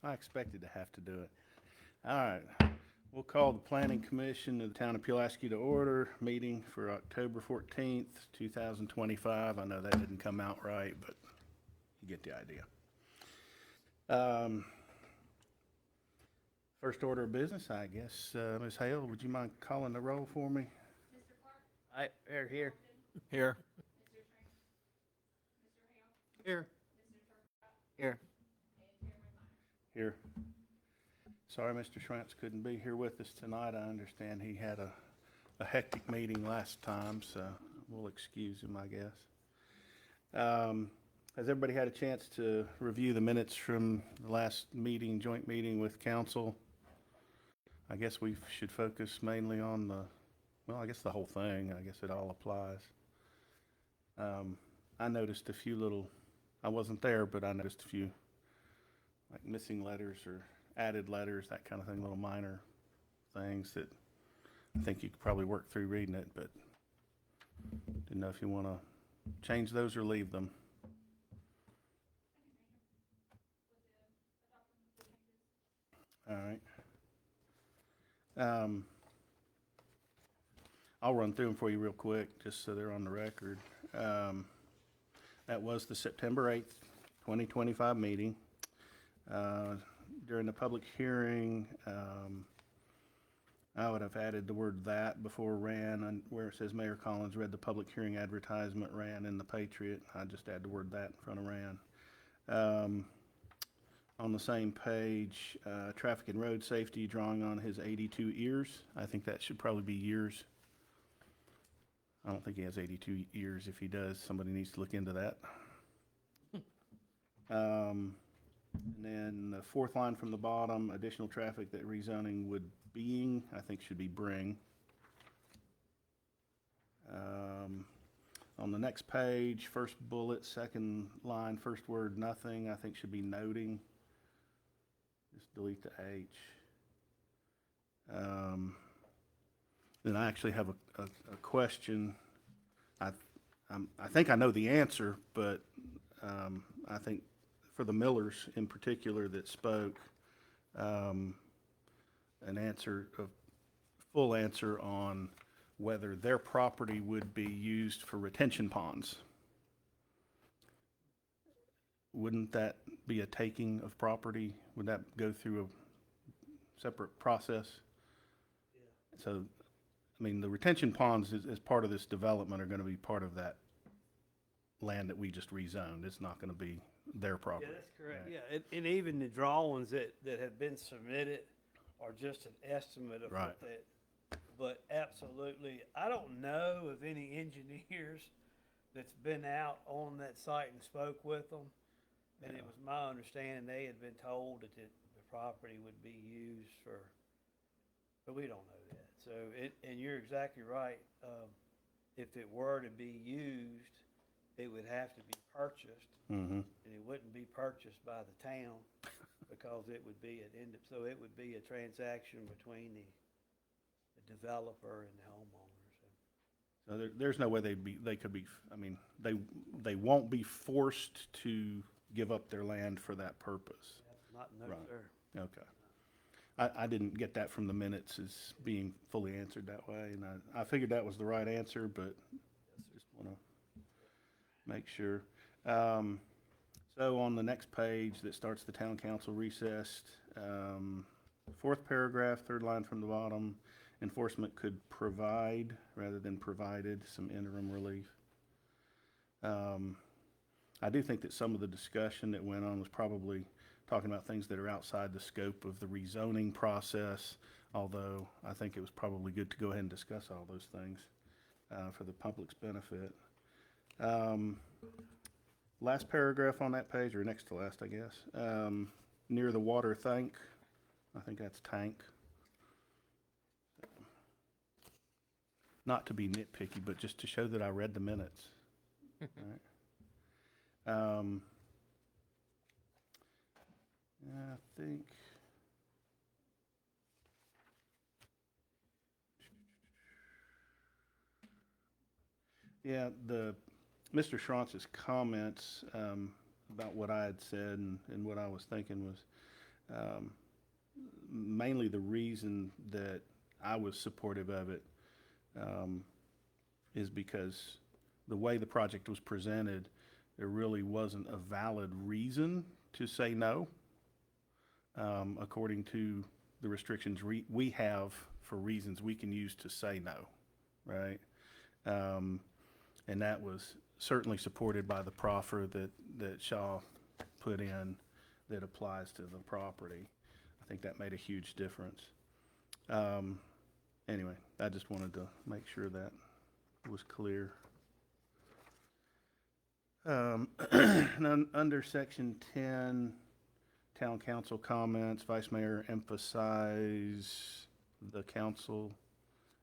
I expected to have to do it. All right. We'll call the Planning Commission of the Town of Pulaski to order, meeting for October 14th, 2025. I know that didn't come out right, but you get the idea. First order of business, I guess. Ms. Hale, would you mind calling the roll for me? I, here. Here. Here. Here. Here. Sorry, Mr. Schrantz couldn't be here with us tonight. I understand he had a hectic meeting last time, so we'll excuse him, I guess. Has everybody had a chance to review the minutes from the last meeting, joint meeting with council? I guess we should focus mainly on I guess the whole thing. I guess it all applies. I noticed a few little, I wasn't there, but I noticed a few like missing letters or added letters, that kind of thing, little minor things that I think you could probably work through reading it, but didn't know if you want to change those or leave them. All right. I'll run through them for you real quick, just so they're on the record. That was the September 8th, 2025 meeting. During the public hearing, I would have added the word "that" before "ran," and where it says Mayor Collins read the public hearing advertisement, ran in the Patriot. I just add the word "that" in front of "ran." On the same page, traffic and road safety, drawing on his 82 ears. I think that should probably be years. I don't think he has 82 ears. If he does, somebody needs to look into that. And then the fourth line from the bottom, additional traffic that rezoning would being, I think should be bring. On the next page, first bullet, second line, first word, nothing, I think should be noting. Just delete the H. Then I actually have a question. I think I know the answer, but I think for the Millers in particular that spoke, an answer, a full answer on whether their property would be used for retention ponds. Wouldn't that be a taking of property? Would that go through a separate process? Yeah. So, I mean, the retention ponds as part of this development are going to be part of that land that we just rezoned. It's not going to be their property. Yeah, that's correct. Right. Yeah, and even the drawings that have been submitted are just an estimate of Right. what that. But absolutely, I don't know of any engineers that's been out on that site and spoke with them. And it was my understanding they had been told that the property would be used for, but we don't know that. So and you're exactly right. If it were to be used, it would have to be purchased, and it wouldn't be purchased by the town because it would be so it would be a transaction between the developer and the homeowner. So there's no way they could be, I mean, they won't be forced to give up their land for that purpose. Not no, Right. sir. Okay. I didn't get that from the minutes as being fully answered that way, and I figured that was the right answer, but just want to make sure. So on the next page that starts the town council recessed, fourth paragraph, third line from the bottom, enforcement could provide rather than provided some interim relief. I do think that some of the discussion that went on was probably talking about things that are outside the scope of the rezoning process, although I think it was probably good to go ahead and discuss all those things for the public's benefit. Last paragraph on that page, or next to last, I guess, near the water tank, I think that's tank. Not to be nitpicky, but just to show that I read the minutes. All right. I think Mr. Schrantz's comments about what I had said and what I was thinking was Mainly the reason that I was supportive of it is because the way the project was presented, there really wasn't a valid reason to say no, according to the restrictions we have for reasons we can use to say no, right? And that was certainly supported by the proffer that Shaw put in that applies to the property. I think that made a huge difference. Anyway, I just wanted to make sure that was clear. And under section 10, town council comments, vice mayor emphasize the council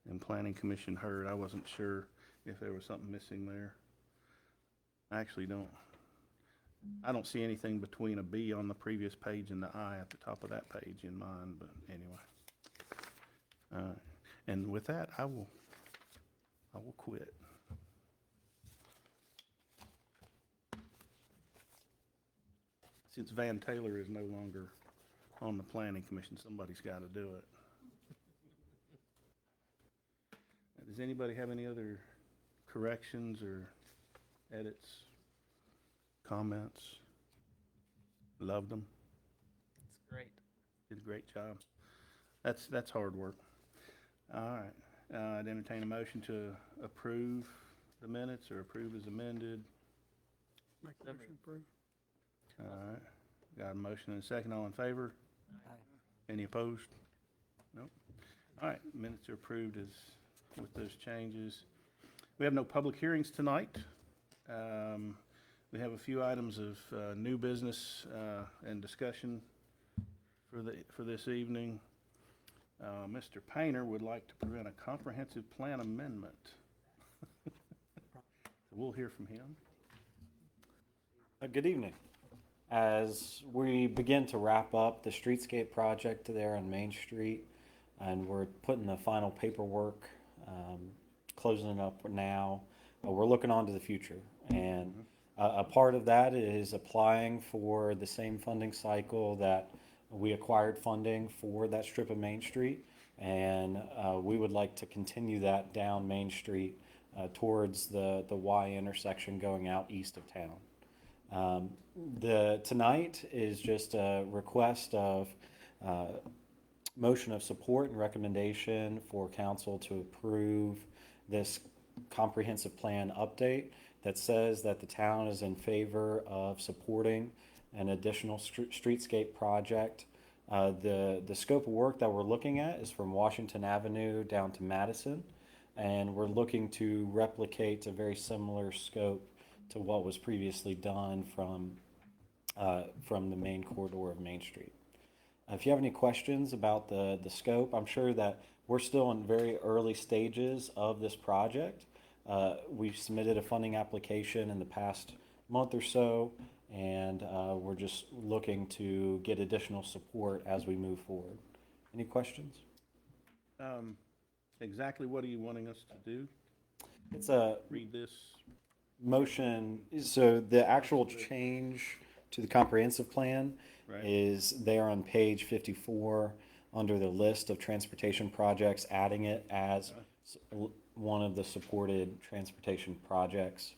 and planning commission heard. I wasn't sure if there was something missing there. I actually I don't see anything between a B on the previous page and the I at the top of that page in mine, but anyway. And with that, I will quit. Since Van Taylor is no longer on the planning commission, somebody's got to do it. Does anybody have any other corrections or edits, comments? Loved them. It's great. Did a great job. That's hard work. All right. I'd entertain a motion to approve the minutes or approve as amended. Make the motion approve. All right. Got a motion and a second. All in favor? Aye. Any opposed? Nope. All right. Minutes are approved with those changes. We have no public hearings tonight. We have a few items of new business and discussion for this evening. Mr. Painter would like to present a comprehensive plan amendment. So we'll hear from him. Good evening. As we begin to wrap up the streetscape project there on Main Street, and we're putting the final paperwork, closing it up now, we're looking on to the future. And a part of that is applying for the same funding cycle that we acquired funding for that strip of Main Street. And we would like to continue that down Main Street towards the Y intersection going out east of town. Tonight is just a request of motion of support and recommendation for council to approve this comprehensive plan update that says that the town is in favor of supporting an additional streetscape project. The scope of work that we're looking at is from Washington Avenue down to Madison, and we're looking to replicate a very similar scope to what was previously done from the main corridor of Main Street. If you have any questions about the scope, I'm sure that we're still in very early stages of this project. We've submitted a funding application in the past month or so, and we're just looking to get additional support as we move forward. Any questions? Exactly what are you wanting us to do? It's a Read this. motion. So the actual change to the comprehensive plan Right. is there on page 54 under the list of transportation projects, adding it as one of the supported transportation projects.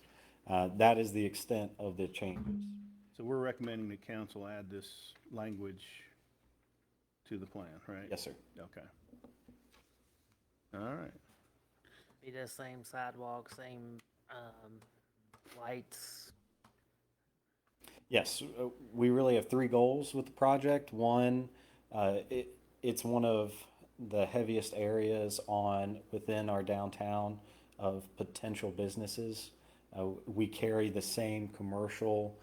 That is the extent of the changes. So we're recommending the council add this language to the plan, right? Yes, sir. Okay. All right. Be the same sidewalk, same lights. Yes, we really have three goals with the project. One, it's one of the heaviest areas within our downtown of potential businesses. We carry the same commercial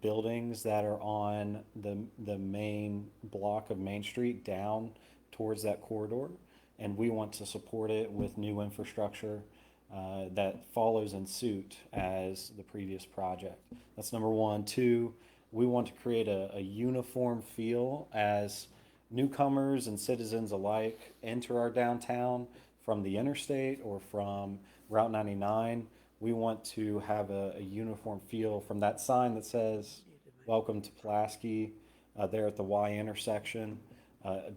buildings that are on the main block of Main Street down towards that corridor, and we want to support it with new infrastructure that follows in suit as the previous project. That's number one. Two, we want to create a uniform feel as newcomers and citizens alike enter our downtown from the interstate or from Route 99. We want to have a uniform feel from that sign that says, "Welcome to Pulaski," there at the Y intersection,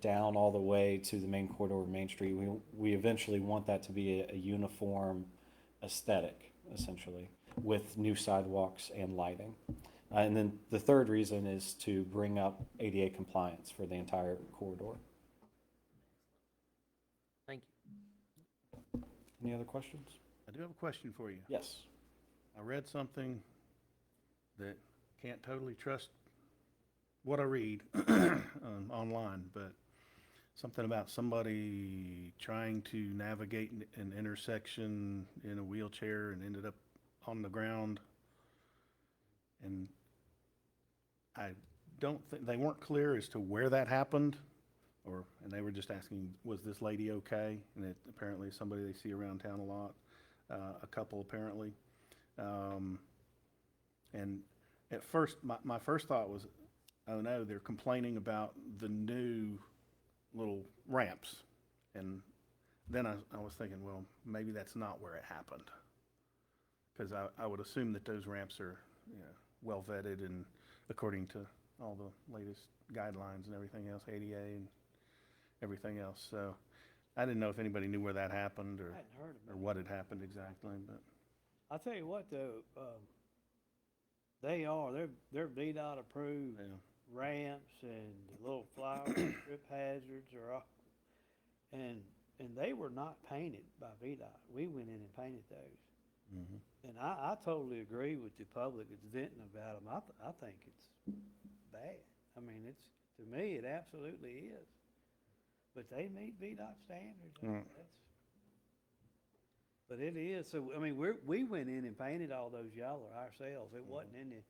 down all the way to the main corridor of Main Street. We eventually want that to be a uniform aesthetic, essentially, with new sidewalks and lighting. And then the third reason is to bring up ADA compliance for the entire corridor. Thank you. Any other questions? I do have a question for you. Yes. I read something that can't totally trust what I read online, but something about somebody trying to navigate an intersection in a wheelchair and ended up on the ground. And I don't think, they weren't clear as to where that happened, and they were just asking, was this lady okay? And it apparently is somebody they see around town a lot, a couple apparently. And at first, my first thought was, oh no, they're complaining about the new little ramps. And then I was thinking, well, maybe that's not where it happened. Because I would assume that those ramps are, well vetted and according to all the latest guidelines and everything else, ADA and everything else. So I didn't know if anybody knew where that happened I hadn't heard or of it. what had happened exactly, but. I'll tell you what though, they're VDOT approved Yeah. ramps and the little flower strip hazards are all, and they were not painted by VDOT. We went in and painted those. Mhm. And I totally agree with the public that's venting about them. I think it's bad. I mean, to me, it absolutely is. But they meet VDOT standards. I mean, Mm. but it is, so, I mean, we went in and painted all those yellow ourselves. It wasn't in the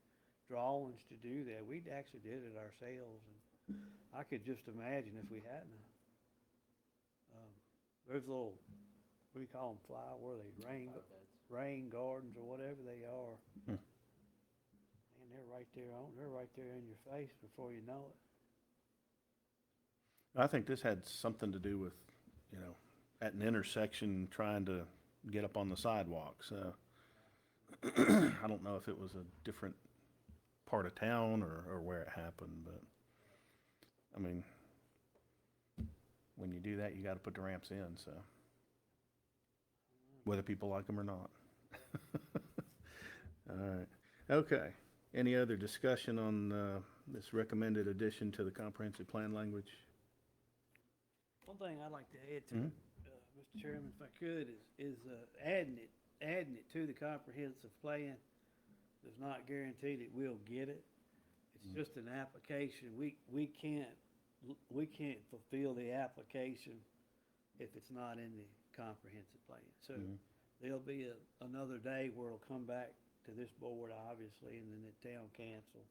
drawings to do that. We actually did it ourselves. And I could just imagine if we hadn't. There's little, what do you call them, where are they, rain gardens or whatever they are. Hmm. And they're right there in your face before you know it. I think this had something to do with, at an intersection trying to get up on the sidewalk. So I don't know if it was a different part of town or where it happened, but I mean, when you do that, you got to put the ramps in. So whether people like them or not. All right. Okay. Any other discussion on this recommended addition to the comprehensive plan language? One thing I'd like to add to, Mhm. Mr. Chairman, if I could, is adding it to the comprehensive plan does not guarantee that we'll get it. It's just an application. We can't fulfill the application if it's not in the comprehensive plan. So Mhm. there'll be another day where it'll come back to this board, obviously, and then the town council.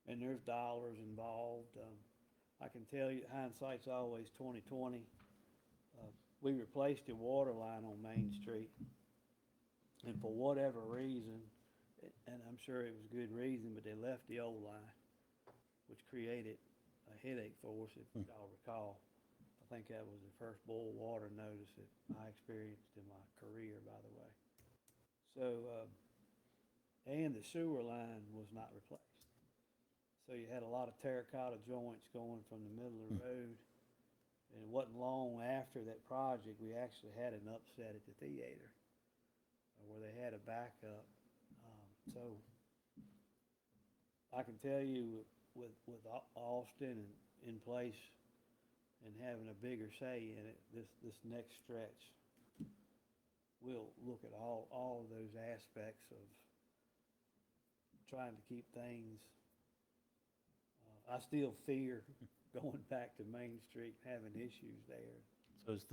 And there's dollars involved. I can tell you, hindsight's always 20/20. We replaced the water line on Main Street, and for whatever reason, and I'm sure it was good reason, but they left the old line, which created a headache for us, if y'all recall. I think that was the first boil water notice that I experienced in my career, by the way. So, and the sewer line was not replaced. So you had a lot of terracotta joints going from the middle of the road. And it wasn't long after that project, we actually had an upset at the theater where they had a backup. So I can tell you with Austin in place and having a bigger say in it, this next stretch, we'll look at all of those aspects of trying to keep things. I still fear going back to Main Street, having issues there. So is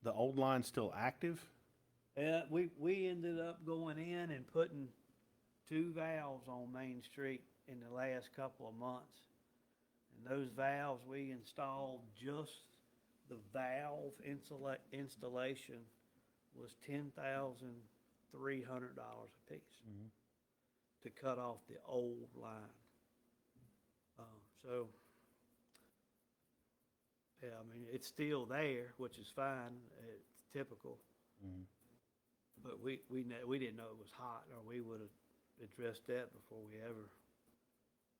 the old line still active? Yeah, we ended up going in and putting 2 valves on Main Street in the last couple of months. And those valves, we installed, just the valve installation was $10,300 a piece to cut off the old line. So, yeah, I mean, it's still there, which is fine. It's typical. Mhm. But we didn't know it was hot, or we would have addressed that before we ever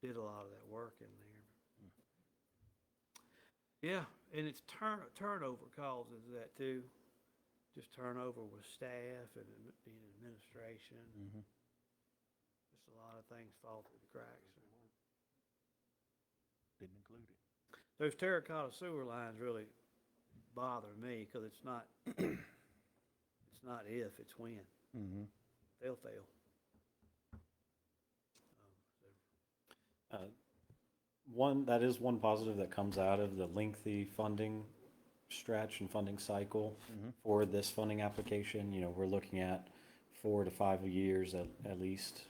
did a lot of that work in there. Yeah, and it's turnover causes that too. Just turnover with staff and in administration. Mhm. Just a lot of things fall through the cracks. Didn't include it. Those terracotta sewer lines really bother me because it's not, it's not if, it's when. Mm-hmm. They'll fail. That is one positive that comes out of the lengthy funding stretch and funding cycle Mhm. for this funding application. You know, we're looking at 4 to 5 years at least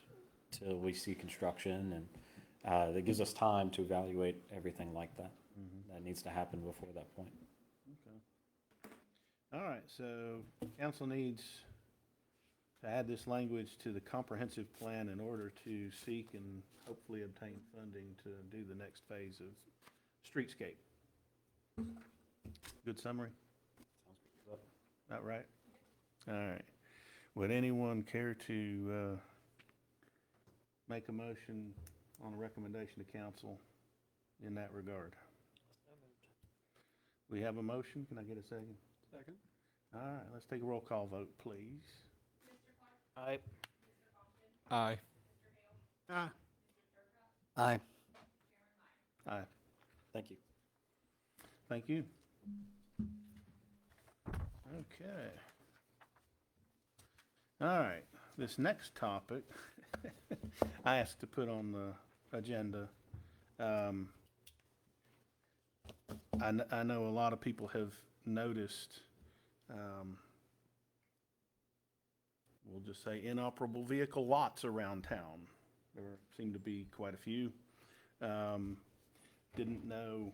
till we see construction, and that gives us time to evaluate everything like that. Mhm. That needs to happen before that point. Okay. All right, so council needs to add this language to the comprehensive plan in order to seek and hopefully obtain funding to do the next phase of streetscape. Good summary? That right? All right. Would anyone care to make a motion on a recommendation to council in that regard? We have a motion. Can I get a second? Second. All right, let's take a roll call vote, please. Aye. Aye. Aye. Aye. Aye. Thank you. Thank you. Okay. All right, this next topic, I asked to put on the agenda. I know a lot of people have noticed, we'll just say inoperable vehicle lots around town. There seem to be quite a few. Didn't know,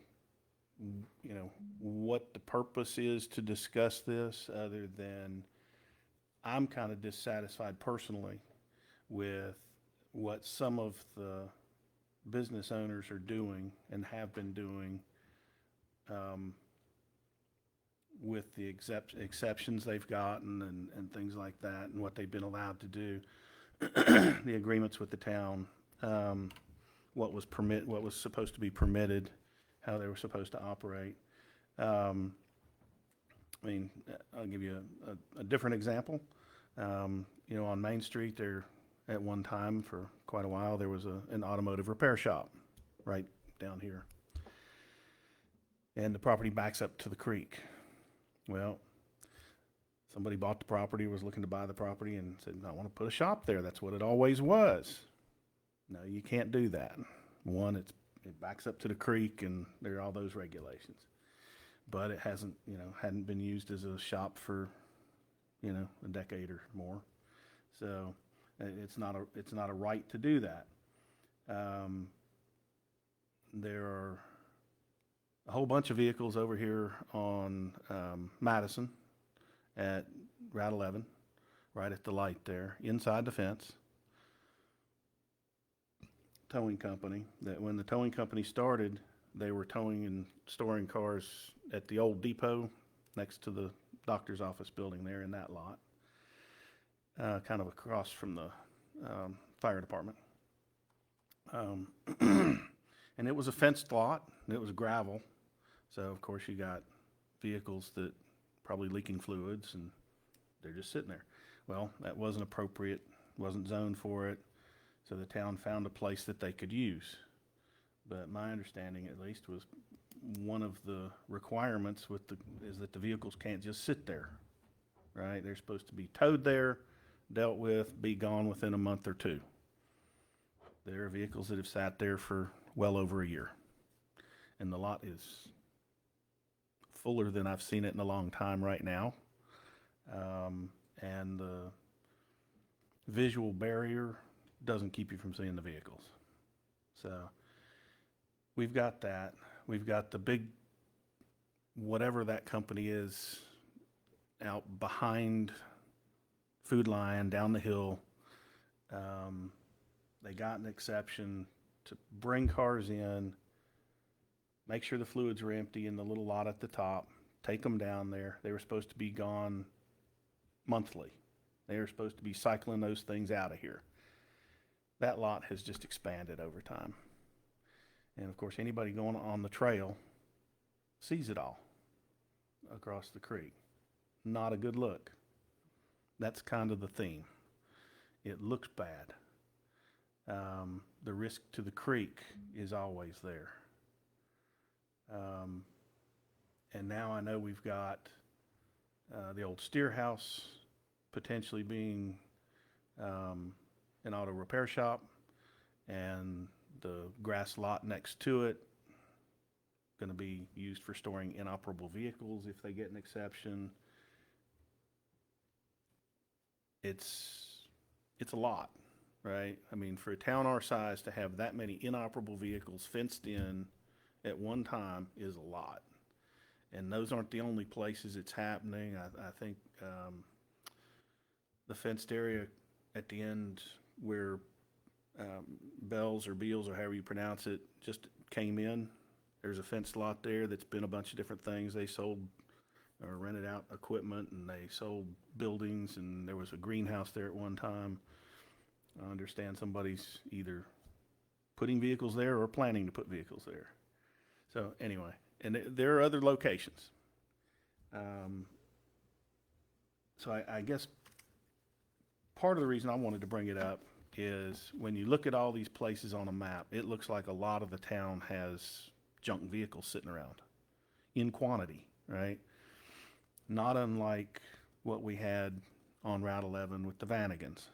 what the purpose is to discuss this, other than I'm kind of dissatisfied personally with what some of the business owners are doing and have been doing, with the exceptions they've gotten and things like that, and what they've been allowed to do, the agreements with the town, what was supposed to be permitted, how they were supposed to operate. I mean, I'll give you a different example. On Main Street there, at one time for quite a while, there was an automotive repair shop right down here. And the property backs up to the creek. Well, somebody bought the property, was looking to buy the property, and said, I want to put a shop there. That's what it always was. No, you can't do that. One, it backs up to the creek, and there are all those regulations. But it hadn't been used as a shop for, a decade or more. So it's not a right to do that. There are a whole bunch of vehicles over here on Madison at Route 11, right at the light there, inside the fence. Towing company, that when the towing company started, they were towing and storing cars at the old depot next to the doctor's office building there in that lot, kind of across from the fire department. And it was a fenced lot, and it was gravel. So, of course, you got vehicles that probably leaking fluids, and they're just sitting there. Well, that wasn't appropriate, wasn't zoned for it, so the town found a place that they could use. But my understanding, at least, was one of the requirements is that the vehicles can't just sit there, right? They're supposed to be towed there, dealt with, be gone within a month or two. There are vehicles that have sat there for well over a year, and the lot is fuller than I've seen it in a long time right now. And the visual barrier doesn't keep you from seeing the vehicles. So we've got that. We've got the big, whatever that company is, out behind Food Lion, down the hill. They got an exception to bring cars in, make sure the fluids were empty in the little lot at the top, take them down there. They were supposed to be gone monthly. They were supposed to be cycling those things out of here. That lot has just expanded over time. And of course, anybody going on the trail sees it all across the creek. Not a good look. That's kind of the theme. It looks bad. The risk to the creek is always there. And now I know we've got the old steer house potentially being an auto repair shop, and the grass lot next to it going to be used for storing inoperable vehicles if they get an exception. It's a lot, right? I mean, for a town our size to have that many inoperable vehicles fenced in at one time is a lot. And those aren't the only places it's happening. I think the fenced area at the end where Bells or Beals or however you pronounce it just came in, there's a fenced lot there that's been a bunch of different things. They sold or rented out equipment, and they sold buildings, and there was a greenhouse there at one time. I understand somebody's either putting vehicles there or planning to put vehicles there. So anyway, and there are other locations. So I guess part of the reason I wanted to bring it up is when you look at all these places on a map, it looks like a lot of the town has junk vehicles sitting around in quantity, right? Not unlike what we had on Route 11 with the Vanagons,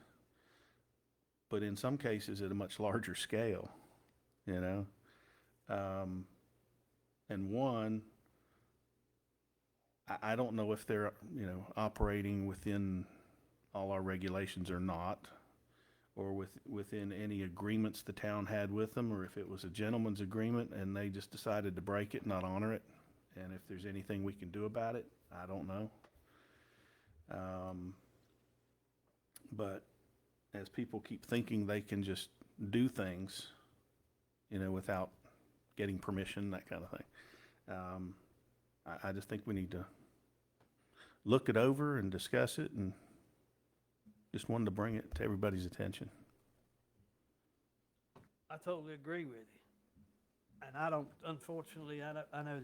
but in some cases at a much larger scale, you know? And one, I don't know if they're, you know, operating within all our regulations or not, or within any agreements the town had with them, or if it was a gentleman's agreement and they just decided to break it, not honor it. And if there's anything we can do about it, I don't know. But as people keep thinking they can just do things, you know, without getting permission, that kind of thing, I just think we need to look it over and discuss it, and just wanted to bring it to everybody's attention. I totally agree with you. And I don't, unfortunately, I know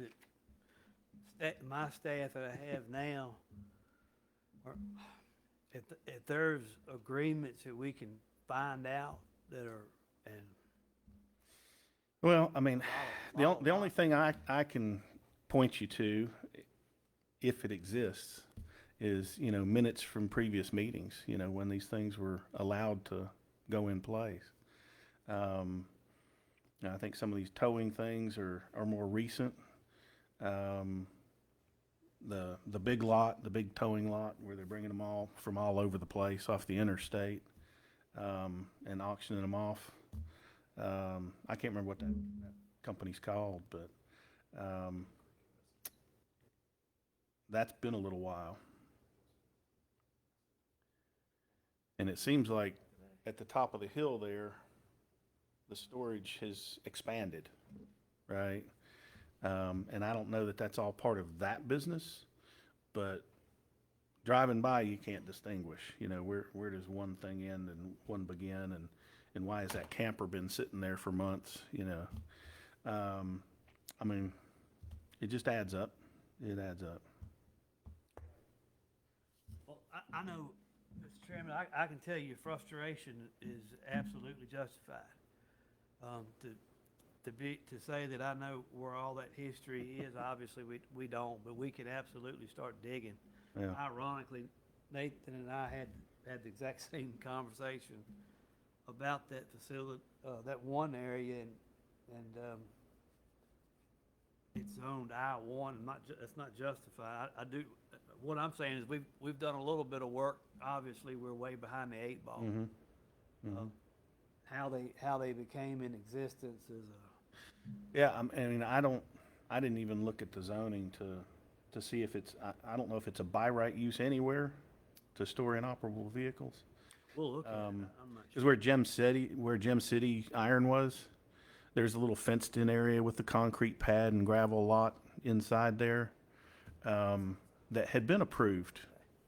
that my staff that I have now, if there's agreements that we can find out that are, and Well, I mean, the only thing I can point you to, if it exists, is, you know, minutes from previous meetings, you know, when these things were allowed to go in place. I think some of these towing things are more recent. The big lot, the big towing lot, where they're bringing them all from all over the place off the interstate, and auctioning them off. I can't remember what that company's called, but that's been a little while. And it seems like at the top of the hill there, the storage has expanded, right? And I don't know that that's all part of that business, but driving by, you can't distinguish, you know, where does one thing end and one begin, and why has that camper been sitting there for months, you know? I mean, it just adds up. It adds up. well, I know, Mr. Chairman, I can tell you frustration is absolutely justified. To say that I know where all that history is, obviously we don't, but we can absolutely start digging. Yeah. Ironically, Nathan and I had the exact same conversation about that facility, that one area, and it's zoned I-1, and it's not justified. I do, what I'm saying is we've done a little bit of work. Obviously, we're way behind the 8 ball. Mm-hmm. Mm-hmm. How they became in existence is Yeah, I mean, I didn't even look at the zoning to see if it's, I don't know if it's a by right use anywhere to store inoperable vehicles. we'll look at it. I'm not Is sure. where Gem City Iron was, there's a little fenced in area with the concrete pad and gravel lot inside there, that had been approved,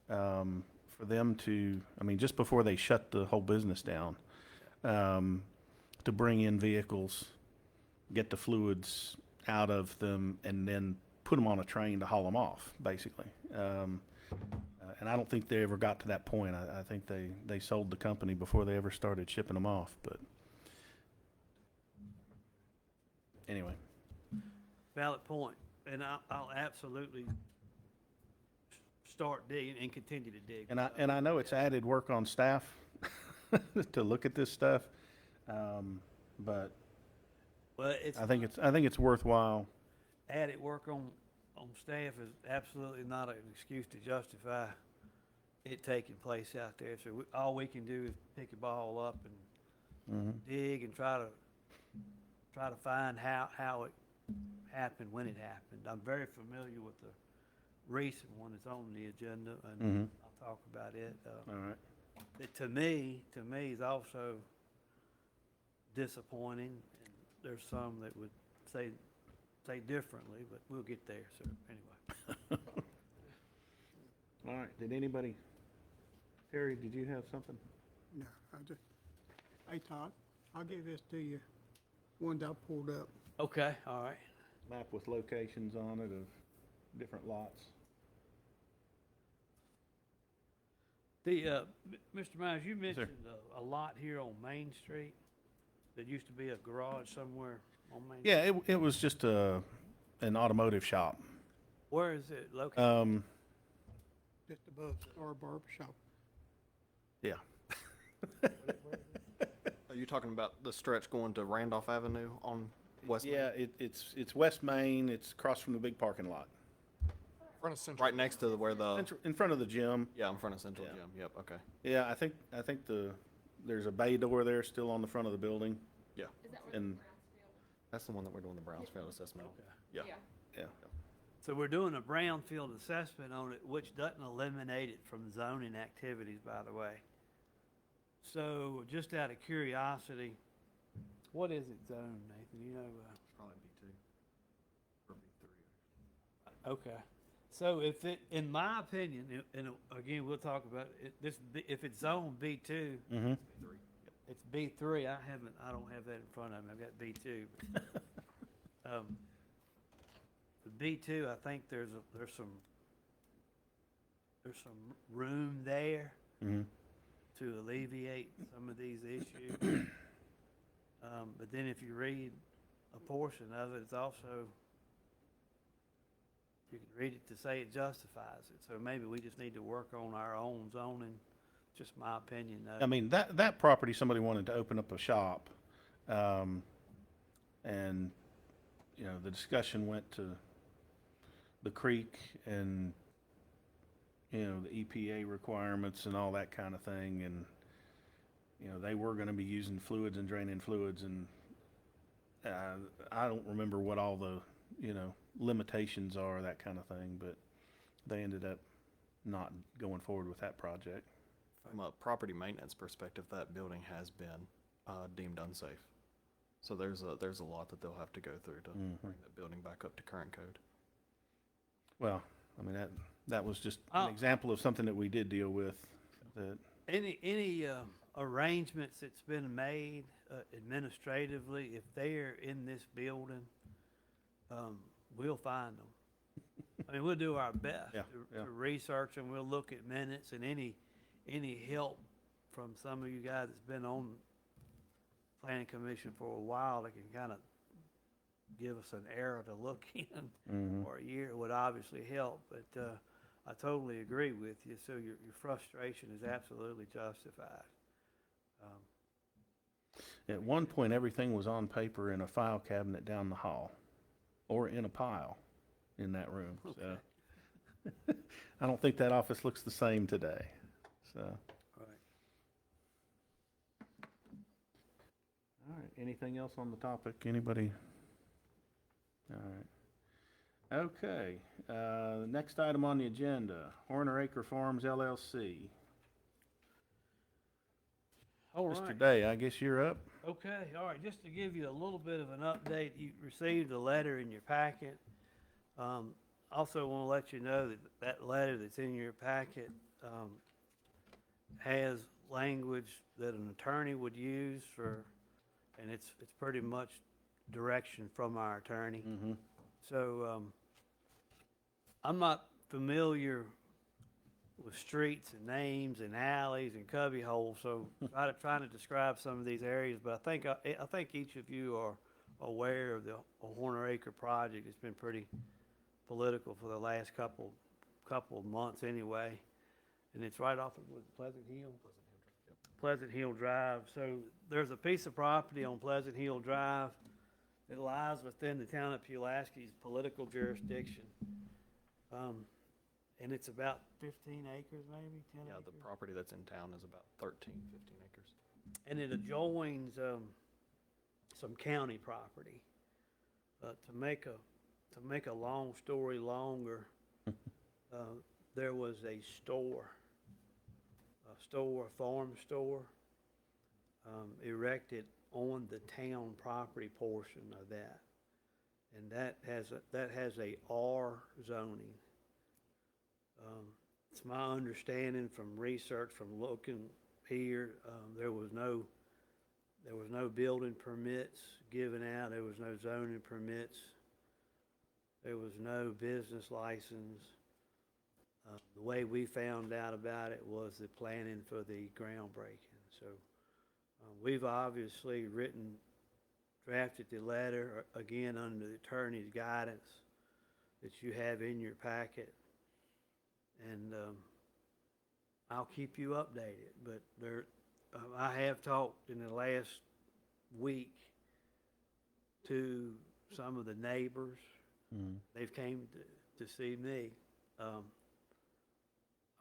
for them to, I mean, just before they shut the whole business down, to bring in vehicles, get the fluids out of them, and then put them on a train to haul them off, basically. And I don't think they ever got to that point. I think they sold the company before they ever started shipping them off, but anyway. Valid point, and I'll absolutely start digging and continue to dig. And I know it's added work on staff to look at this stuff, but Well, it's I think it's worthwhile. added work on staff is absolutely not an excuse to justify it taking place out there. So all we can do is pick the ball up and dig and try to find how it happened, when it happened. I'm very familiar with the recent one that's on the agenda, and I'll talk about it. All right. It, to me, is also disappointing. And there's some that would say differently, but we'll get there. So anyway, All right. Did anybody? Terry, did you have something? No, hey Todd, I'll give this to you, one that I pulled up. okay, all right. Map with locations on it of different lots. The Mr. Myers, you sir. mentioned a lot here on Main Street that used to be a garage somewhere on Main. Yeah, it was just an automotive shop. Where is it located? Just above Star Barber Shop. Yeah. Are you talking about the stretch going to Randolph Avenue on West? Yeah, it's West Main. It's across from the big parking lot. Right next to where the, In front of the gym. yeah, in front of Central Yeah. Gym. Yep, okay. Yeah, I think there's a bay door there still on the front of the building. Yeah, Is that where And that's the one that we're doing the Brownsfield assessment on. Yeah. yeah, So we're doing a brownfield assessment on it, which doesn't eliminate it from zoning activities, by the way. So just out of curiosity, what is it zoned, Nathan? You know, Probably B2 or B3. okay. So if it, in my opinion, and again, we'll talk about it, if it's zone B2, mm-hmm. it's B3. I don't have that in front of me. I've got B2. The B2, I think there's some room there Mm-hmm. to alleviate some of these issues. But then if you read a portion of it, it's also, you can read it to say it justifies it. So maybe we just need to work on our own zoning, just my opinion. I mean, that property, somebody wanted to open up a shop, and, you know, the discussion went to the creek and, you know, the EPA requirements and all that kind of thing, and, you know, they were gonna be using fluids and draining fluids, and, I don't remember what all the, you know, limitations are, that kind of thing, but they ended up not going forward with that project. From a property maintenance perspective, that building has been deemed unsafe. So there's a lot that they'll have to go through to bring that building back up to current code. Well, I mean, that was just an example of something that we did deal with. That Any arrangements that's been made administratively, if they're in this building, we'll find them. I mean, we'll do our best Yeah, yeah. to research them. We'll look at minutes, and any help from some of you guys that's been on planning commission for a while that can kind of give us an era to look in or a year would obviously help. But I totally agree with you. So your frustration is absolutely justified. at one point, everything was on paper in a file cabinet down the hall, or in a pile in that room. So I don't think that office looks the same today. So. Right. All right, anything else on the topic? Anybody? All right. Okay, the next item on the agenda, Horner Acre Farms LLC. All Mr. right. Day, I guess you're up. Okay, all right, just to give you a little bit of an update, you received a letter in your packet. Also want to let you know that that letter that's in your packet has language that an attorney would use for, and it's pretty much direction from our attorney. Mm-hmm. So I'm not familiar with streets and names and alleys and cubby holes, so trying to describe some of these areas, but I think each of you are aware of the Horner Acre project. It's been pretty political for the last couple of months anyway, and it's right off of Pleasant Hill. Pleasant Hill Drive. So there's a piece of property on Pleasant Hill Drive that lies within the town of Pulaski's political jurisdiction. And it's about 15 acres, maybe 10 Yeah, acres. the property that's in town is about 13, 15 acres. And it adjoins some county property. To make a long story longer, there was a farm store, erected on the town property portion of that, and that has a R zoning. It's my understanding from research, from looking here, there was no building permits given out. There was no zoning permits. There was no business license. The way we found out about it was the planning for the groundbreaking. So we've obviously drafted the letter, again, under the attorney's guidance that you have in your packet. And I'll keep you updated. But I have talked in the last week to some of the neighbors. They've came to see me.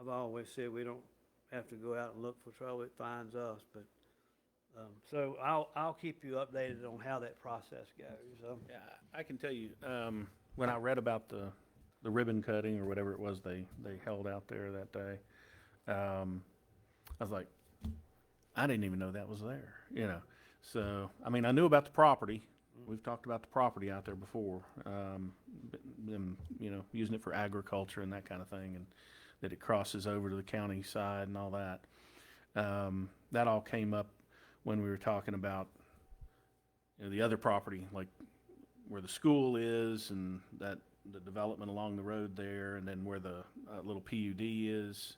I've always said we don't have to go out and look for trouble; it finds us. But so I'll keep you updated on how that process goes. Yeah, I can tell you, when I read about the ribbon cutting or whatever it was they held out there that day, I was like, I didn't even know that was there, you know. So, I mean, I knew about the property. We've talked about the property out there before, them, you know, using it for agriculture and that kind of thing, and that it crosses over to the county side and all that. That all came up when we were talking about, you know, the other property, like where the school is and that the development along the road there, and then where the little PUD is,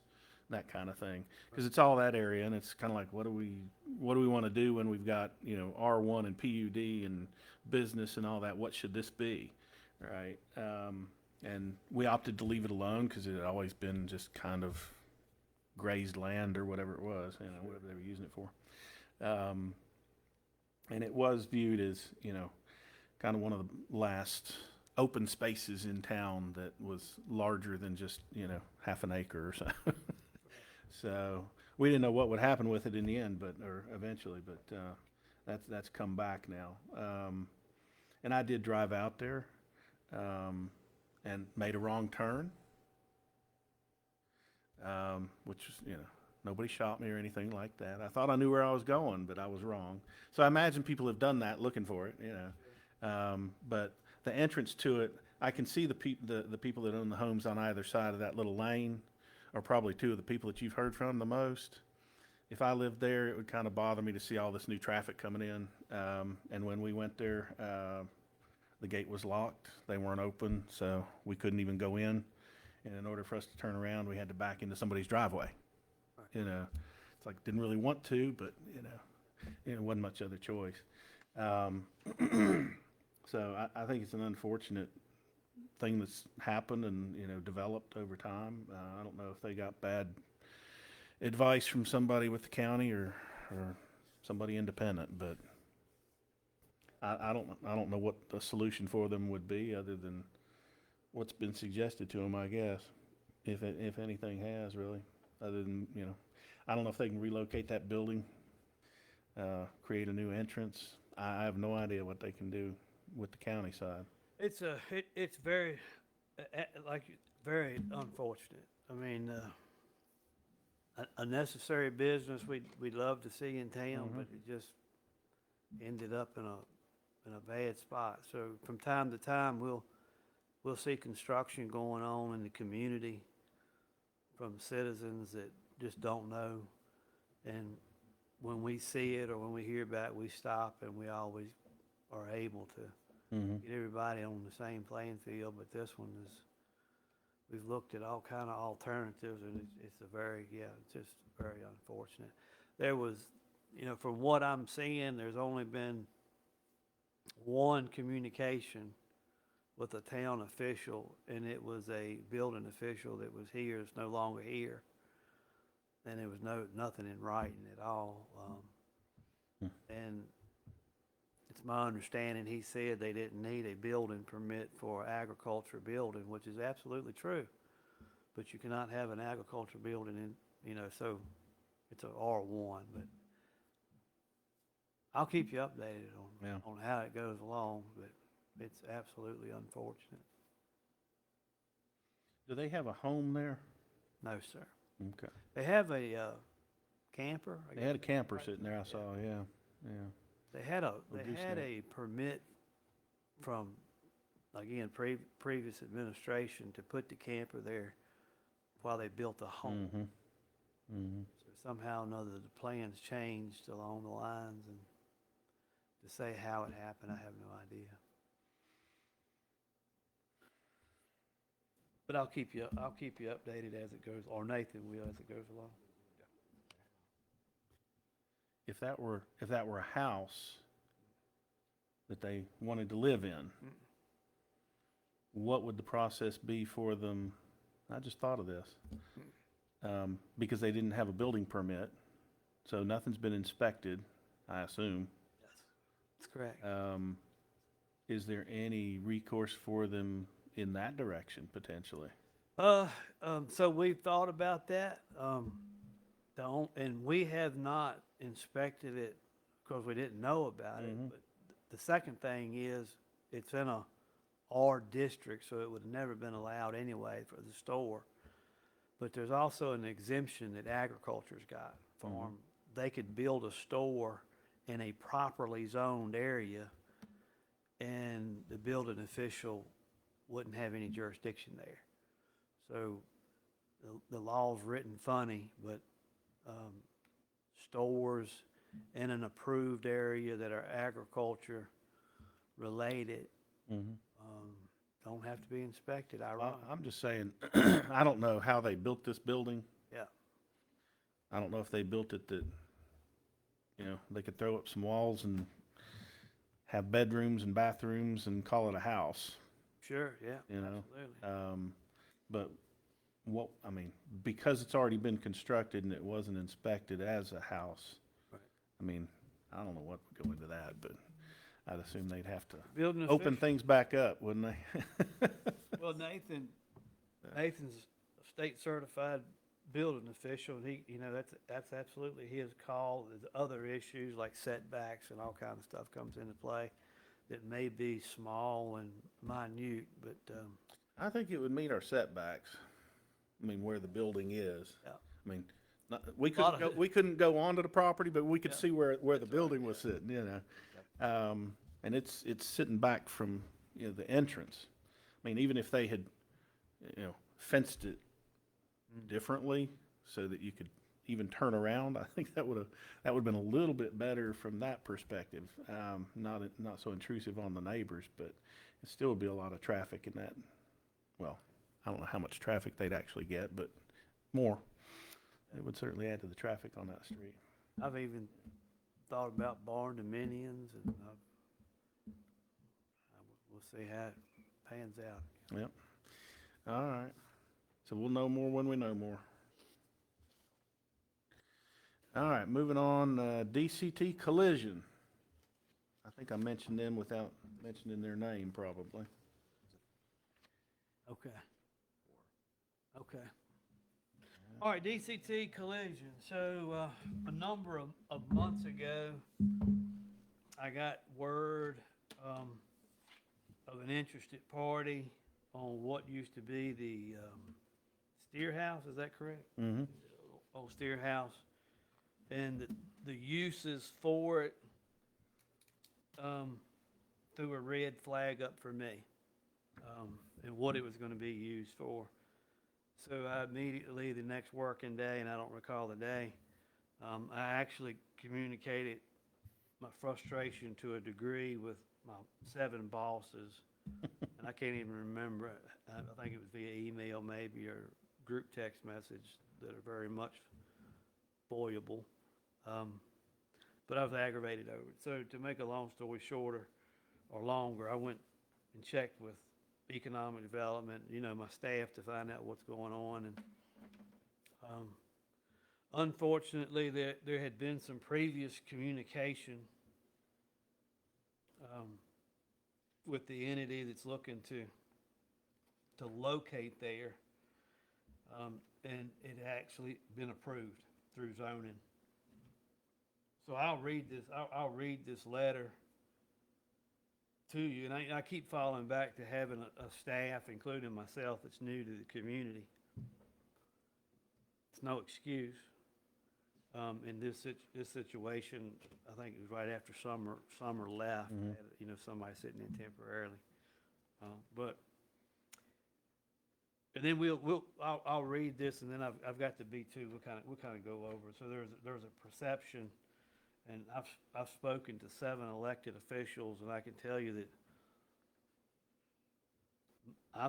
that kind of thing. Because it's all that area, and it's kind of like, what do we want to do when we've got, you know, R1 and PUD and business and all that? What should this be, right? And we opted to leave it alone because it had always been just kind of grazed land or whatever it was, you know, whatever they were using it for. And it was viewed as, you know, kind of one of the last open spaces in town that was larger than just, you know, half an acre or so. So we didn't know what would happen with it in the end, or eventually, but that's come back now. And I did drive out there and made a wrong turn, which was, you know, nobody shot me or anything like that. I thought I knew where I was going, but I was wrong. So I imagine people have done that looking for it, you know. But the entrance to it, I can see the people that own the homes on either side of that little lane are probably two of the people that you've heard from the most. If I lived there, it would kind of bother me to see all this new traffic coming in. And when we went there, the gate was locked. They weren't open, so we couldn't even go in. And in order for us to turn around, we had to back into somebody's driveway. You know, it's like, didn't really want to, but, you know, it wasn't much other choice. So I think it's an unfortunate thing that's happened and, you know, developed over time. I don't know if they got bad advice from somebody with the county or somebody independent, but I don't know what the solution for them would be other than what's been suggested to them, I guess, if anything has really, other than, you know, I don't know if they can relocate that building, create a new entrance. I have no idea what they can do with the county side. It's very, very unfortunate. I mean, a necessary business we'd love to see in town, but it just ended up in a bad spot. So from time to time, we'll see construction going on in the community from citizens that just don't know. And when we see it or when we hear about it, we stop, and we always are able to get everybody on the same playing field. But this one we've looked at all kind of alternatives, and it's a very, yeah, it's just very unfortunate. There was, you know, from what I'm seeing, there's only been one communication with a town official, and it was a building official that was here, is no longer here. And there was nothing in writing at all. And it's my understanding, he said they didn't need a building permit for agriculture building, which is absolutely true. But you cannot have an agriculture building in, you know, so it's a R1, but I'll keep you updated Yeah. on how it goes along, but it's absolutely unfortunate. Do they have a home there? No, sir. Okay. They have a camper. I They had a guess. camper sitting there, I saw, yeah, yeah. They had a gooseneck. permit from, again, previous administration to put the camper there while they built the home. Mm-hmm. Mm-hmm. So somehow or another, the plans changed along the lines, and to say how it happened, I have no idea. But I'll keep you updated as it goes, or Nathan will as it goes along. If that were a house that they wanted to live in, what would the process be for them? I just thought of this. Because they didn't have a building permit, so nothing's been inspected, I assume. Yes, that's correct. Is there any recourse for them in that direction, potentially? So we've thought about that. And we have not inspected it because we didn't know about it. But the second thing is, it's in a R district, so it would have never been allowed anyway for the store. But there's also an exemption that agriculture's got for them. They could build a store in a properly zoned area, and the building official wouldn't have any jurisdiction there. So the law's written funny, but stores in an approved area that are agriculture related don't have to be inspected. I'm just saying, I don't know how they built this building. Yeah. I don't know if they built it that, they could throw up some walls and have bedrooms and bathrooms and call it a house. Sure, yeah, Absolutely. absolutely. Because it's already been constructed and it wasn't inspected as a house. Right. I don't know what would go into that, but I'd assume they'd have to Building open official. things back up, wouldn't they? Well, Nathan's a state certified building official, and he, that's absolutely his call. There's other issues like setbacks and all kind of stuff comes into play that may be small and minute, but, I think it would meet our setbacks. Where the building is. yeah. We couldn't go onto the property, but we could Yeah. see where the building was sitting, and it's sitting back from, the entrance. Even if they had, fenced it differently so that you could even turn around, I think that would have been a little bit better from that perspective. Not so intrusive on the neighbors, but it still would be a lot of traffic in that. Well, I don't know how much traffic they'd actually get, but more. It would certainly add to the traffic on that street. I've even thought about barn dominions, and we'll see how it pans out. Yep. All right. So we'll know more when we know more. All right, moving on, DCT Collision. I think I mentioned them without mentioning their name, probably. Okay. All right, DCT Collision. So, a number of months ago, I got word of an interested party on what used to be the Steer House. Is that correct? Mm-hmm. Old Steer House. And the uses for it threw a red flag up for me, and what it was going to be used for. So I immediately, the next working day, and I don't recall the day, I actually communicated my frustration to a degree with my 7 bosses, and I can't even remember, I think it was via email maybe, or group text message, that are very much foible. But I was aggravated over it. So to make a long story shorter or longer, I went and checked with economic development, my staff, to find out what's going on. And unfortunately, there had been some previous communication with the entity that's looking to locate there, and it had actually been approved through zoning. So I'll read this letter to you, and I keep falling back to having a staff, including myself, that's new to the community. It's no excuse. In this situation, I think it was right after summer left. I had, somebody sitting in temporarily, and then I'll read this, and then I've got the B2. We'll kind of go over it. So there's a perception, and I've spoken to 7 elected officials, and I can tell you that I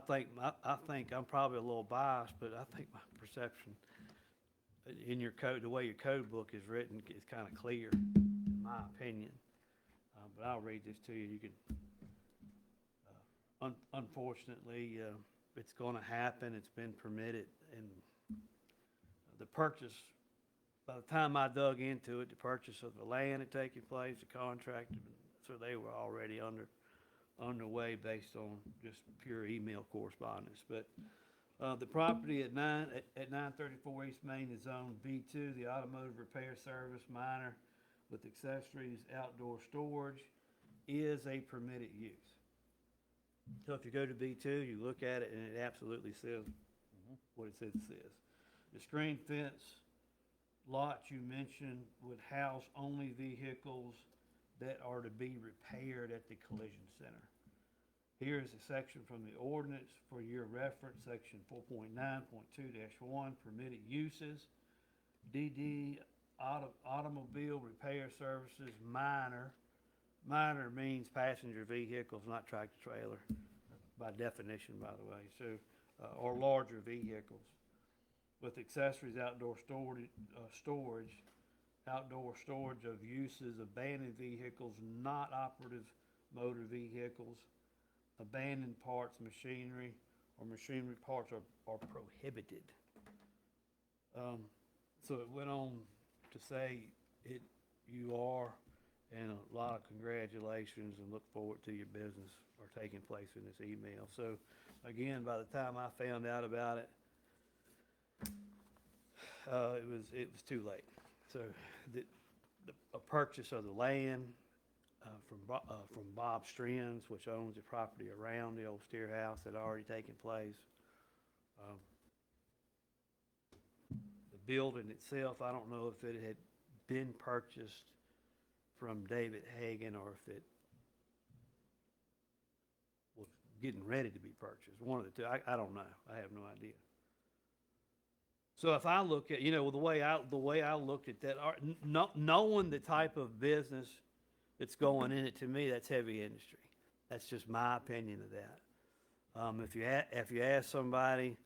think I'm probably a little biased, but I think my perception in your code, the way your code book is written, is kind of clear, in my opinion. But I'll read this to you. You can, unfortunately, it's going to happen. It's been permitted, and the purchase. By the time I dug into it, the purchase of the land had taken place, the contract, so they were already underway based on just pure email correspondence. But the property at 934 East Main is zoned B2, the automotive repair service minor with accessories, outdoor storage, is a permitted use. So if you go to B2, you look at it, and it absolutely says what it says it says. The screen fence lot you mentioned would house only vehicles that are to be repaired at the collision center. Here is a section from the ordinance for your reference, section 4.9.2-1, permitted uses. DD, automobile repair services, minor. Minor means passenger vehicles, not tractor trailer, by definition, by the way. So, or larger vehicles. With accessories, outdoor storage, outdoor storage of uses, abandoned vehicles, not operative motor vehicles, abandoned parts, machinery, or machinery parts are prohibited. So it went on to say you are, and a lot of congratulations, and look forward to your business are taking place in this email. So again, by the time I found out about it, it was too late. So a purchase of the land from Bob Strins, which owns the property around the old Steer House, had already taken place. The building itself, I don't know if it had been purchased from David Hagan or if it was getting ready to be purchased. One of the two. I don't know. I have no idea. So if I look at, the way I looked at that, knowing the type of business that's going in it, to me, that's heavy industry. That's just my opinion of that. If you ask somebody,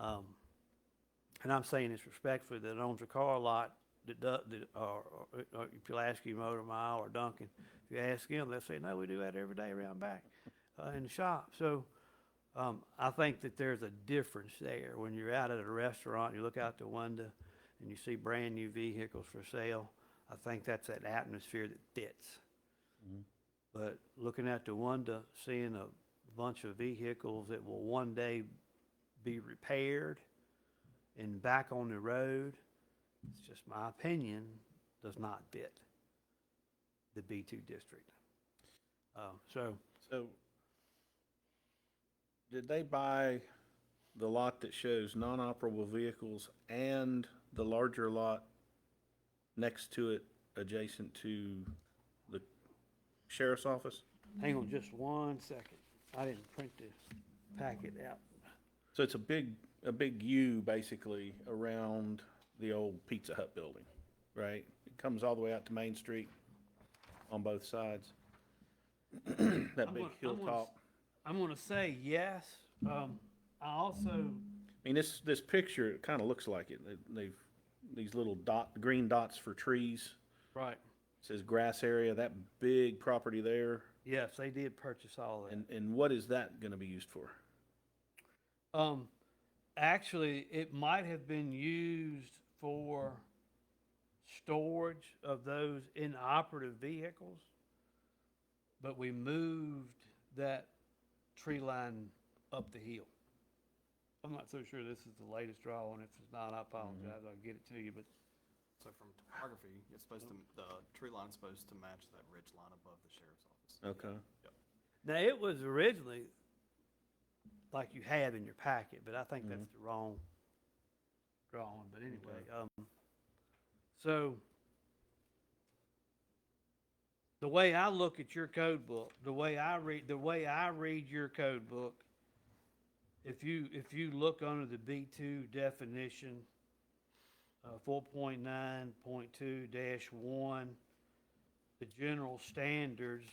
and I'm saying this respectfully, that owns a car lot, or Pulaski Motor Mile or Duncan, if you ask them, they'll say, no, we do that every day around back in the shop. So I think that there's a difference there. When you're out at a restaurant, you look out the window and you see brand new vehicles for sale, I think that's that atmosphere that fits. Mm-hmm. But looking out the window, seeing a bunch of vehicles that will one day be repaired and back on the road, it's just my opinion, does not fit the B2 district. So did they buy the lot that shows non-operable vehicles and the larger lot next to it, adjacent to the sheriff's office? Hang on just 1 second. I didn't print this packet out. So it's a big U basically around the old Pizza Hut building, right? It comes all the way out to Main Street on both sides. That I'm big gonna- I'm gonna hilltop. I'm gonna say yes. I also, I mean, this picture, it kind of looks like it. They've these little green dots for trees. right, It says grass area. That big property there. yes, they did purchase all that. And what is that going to be used for? Actually, it might have been used for storage of those inoperative vehicles, but we moved that tree line up the hill. I'm not so sure this is the latest drawing. If it's not, I apologize. I'll get it to you, but So from topography, it's supposed to, the tree line's supposed to match that ridge line above the sheriff's office. Okay. now it was originally like you have in your packet, but I think that's the wrong drawing. But anyway, so the way I look at your code book, the way I read your code book, if you look under the B2 definition, 4.9.2-1, the general standards,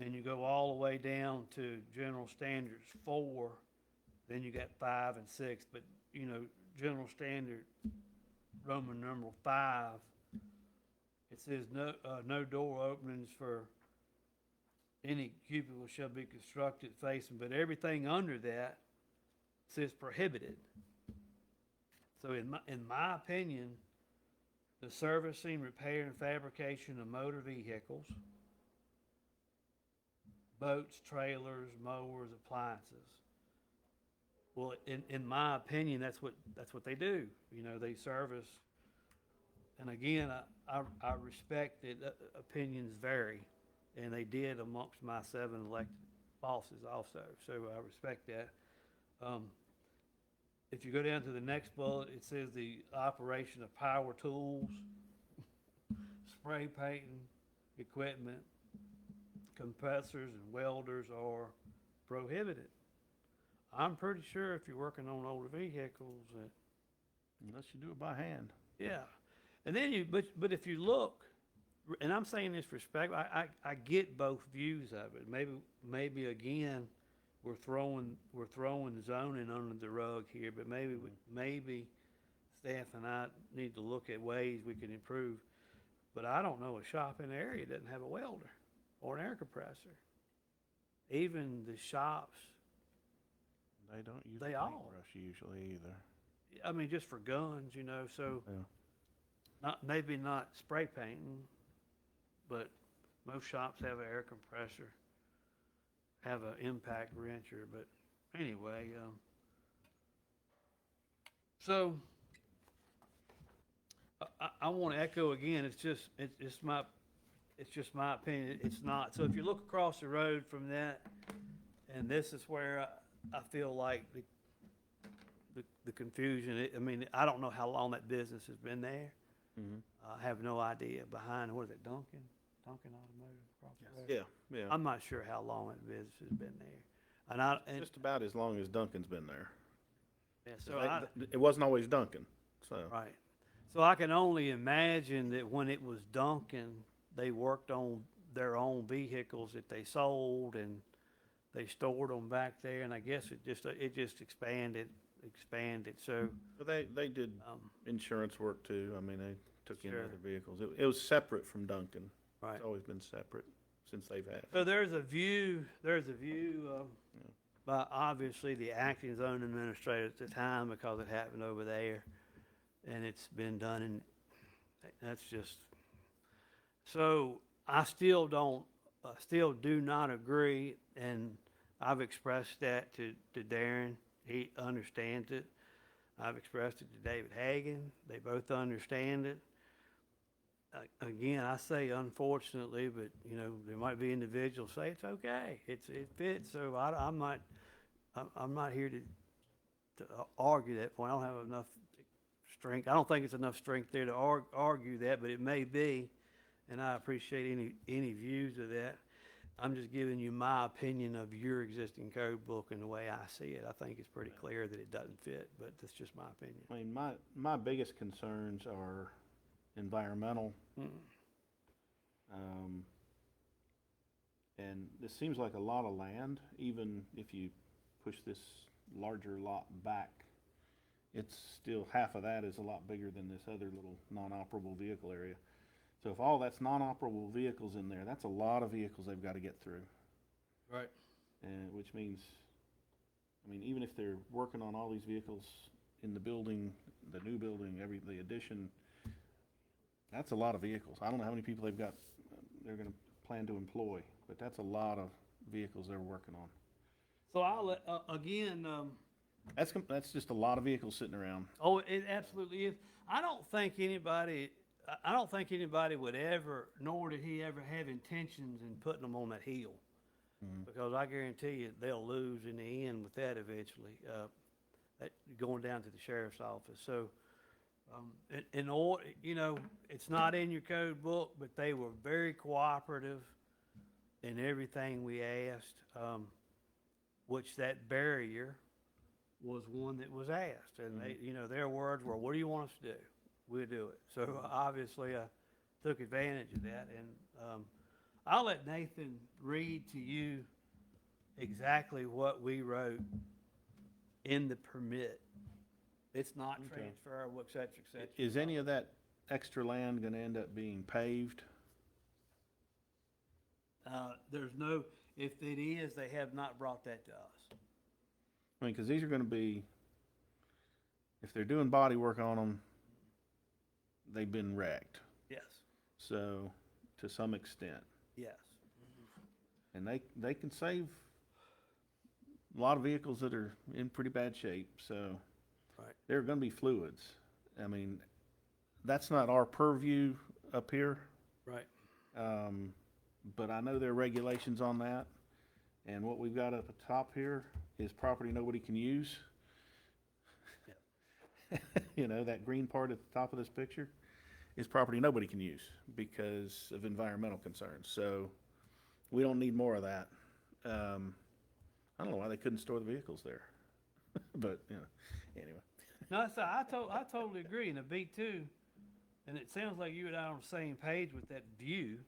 and you go all the way down to general standards 4, then you got 5 and 6, but general standard Roman numeral 5, it says no door openings for any cubicle shall be constructed facing, but everything under that says prohibited. So in my opinion, the servicing, repair, and fabrication of motor vehicles, boats, trailers, mowers, appliances. Well, in my opinion, that's what they do. They service. And again, I respect that opinions vary, and they did amongst my 7 elected bosses also. So I respect that. If you go down to the next bullet, it says the operation of power tools, spray painting equipment, compressors and welders are prohibited. I'm pretty sure if you're working on older vehicles, Unless you do it by hand. yeah. And then but if you look, and I'm saying this respect, I get both views of it. Maybe again, we're throwing zoning under the rug here, but maybe staff and I need to look at ways we can improve. But I don't know a shop in the area that doesn't have a welder or an air compressor. Even the shops, They don't use They a all. paintbrush usually either. I mean, just for guns, so Yeah. maybe not spray painting, but most shops have an air compressor, have an impact wrencher, but anyway, so I want to echo again, it's just my opinion, it's not. So if you look across the road from that, and this is where I feel like the confusion, I mean, I don't know how long that business has been there. Mhm. I have no idea. Behind, what is it, Duncan Automotive across the road? Yeah, yeah. I'm not sure how long that business has been there. And Just about as long as Duncan's been there. yeah, so It wasn't always Duncan, so. right. So I can only imagine that when it was Duncan, they worked on their own vehicles that they sold, and they stored them back there, and I guess it just expanded. So But they did insurance work too. I mean, they took in Sure. other vehicles. It was separate from Duncan. right. It's always been separate since they've had it. So there's a view by obviously the acting zone administrator at the time, because it happened over there, and it's been done, and that's just, so I still do not agree, and I've expressed that to Darren. He understands it. I've expressed it to David Hagan. They both understand it. Again, I say unfortunately, but there might be individuals say it's okay. It fits. So I'm not here to argue that point. I don't have enough strength. I don't think it's enough strength there to argue that, but it may be, and I appreciate any views of that. I'm just giving you my opinion of your existing code book and the way I see it. I think it's pretty clear that it doesn't fit, but that's just my opinion. I mean, my biggest concerns are environmental. And this seems like a lot of land, even if you push this larger lot back. It's still, half of that is a lot bigger than this other little non-operable vehicle area. So if all that's non-operable vehicles in there, that's a lot of vehicles they've got to get through. Right. And which means, I mean, even if they're working on all these vehicles in the building, the new building, the addition, that's a lot of vehicles. I don't know how many people they've got, they're gonna plan to employ, but that's a lot of vehicles they're working on. So I'll let, again, That's just a lot of vehicles sitting around. oh, it absolutely is. I don't think anybody would ever, nor did he ever have intentions in putting them on that hill. Because I guarantee you, they'll lose in the end with that eventually, going down to the sheriff's office. So, in order, you know, it's not in your code book, but they were very cooperative in everything we asked, which that barrier was one that was asked. And they, you know, their words were, what do you want us to do? We'll do it. So obviously I took advantage of that. And I'll let Nathan read to you exactly what we wrote in the permit. It's not transferable, et cetera, et cetera. Is any of that extra land gonna end up being paved? There's no, if it is, they have not brought that to us. I mean, cause these are gonna be, if they're doing body work on them, they've been wrecked. Yes, So, to some extent. yes. And they can save a lot of vehicles that are in pretty bad shape, so. Right. There are gonna be fluids. I mean, that's not our purview up here, Right. but I know there are regulations on that. And what we've got up at the top here is property nobody can use. You know, that green part at the top of this picture is property nobody can use because of environmental concerns. So we don't need more of that. I don't know why they couldn't store the vehicles there, but you know, anyway. No, so I totally agree. And the B2, and it sounds like you and I are on the same page with that view.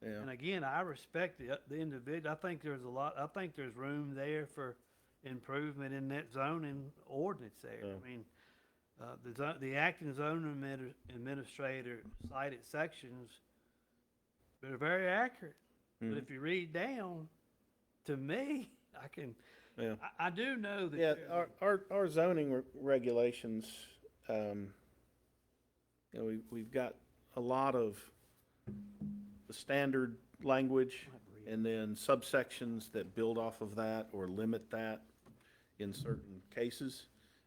Yeah. And again, I respect the individual. I think there's room there for improvement in that zoning ordinance there. Yeah. I mean, the acting zoning administrator cited sections that are very accurate. But if you read down, to me, Yeah. I do know that. Yeah, there's- our zoning regulations, you know, we've got a lot of the standard language and then subsections that build off of that or limit that in certain cases.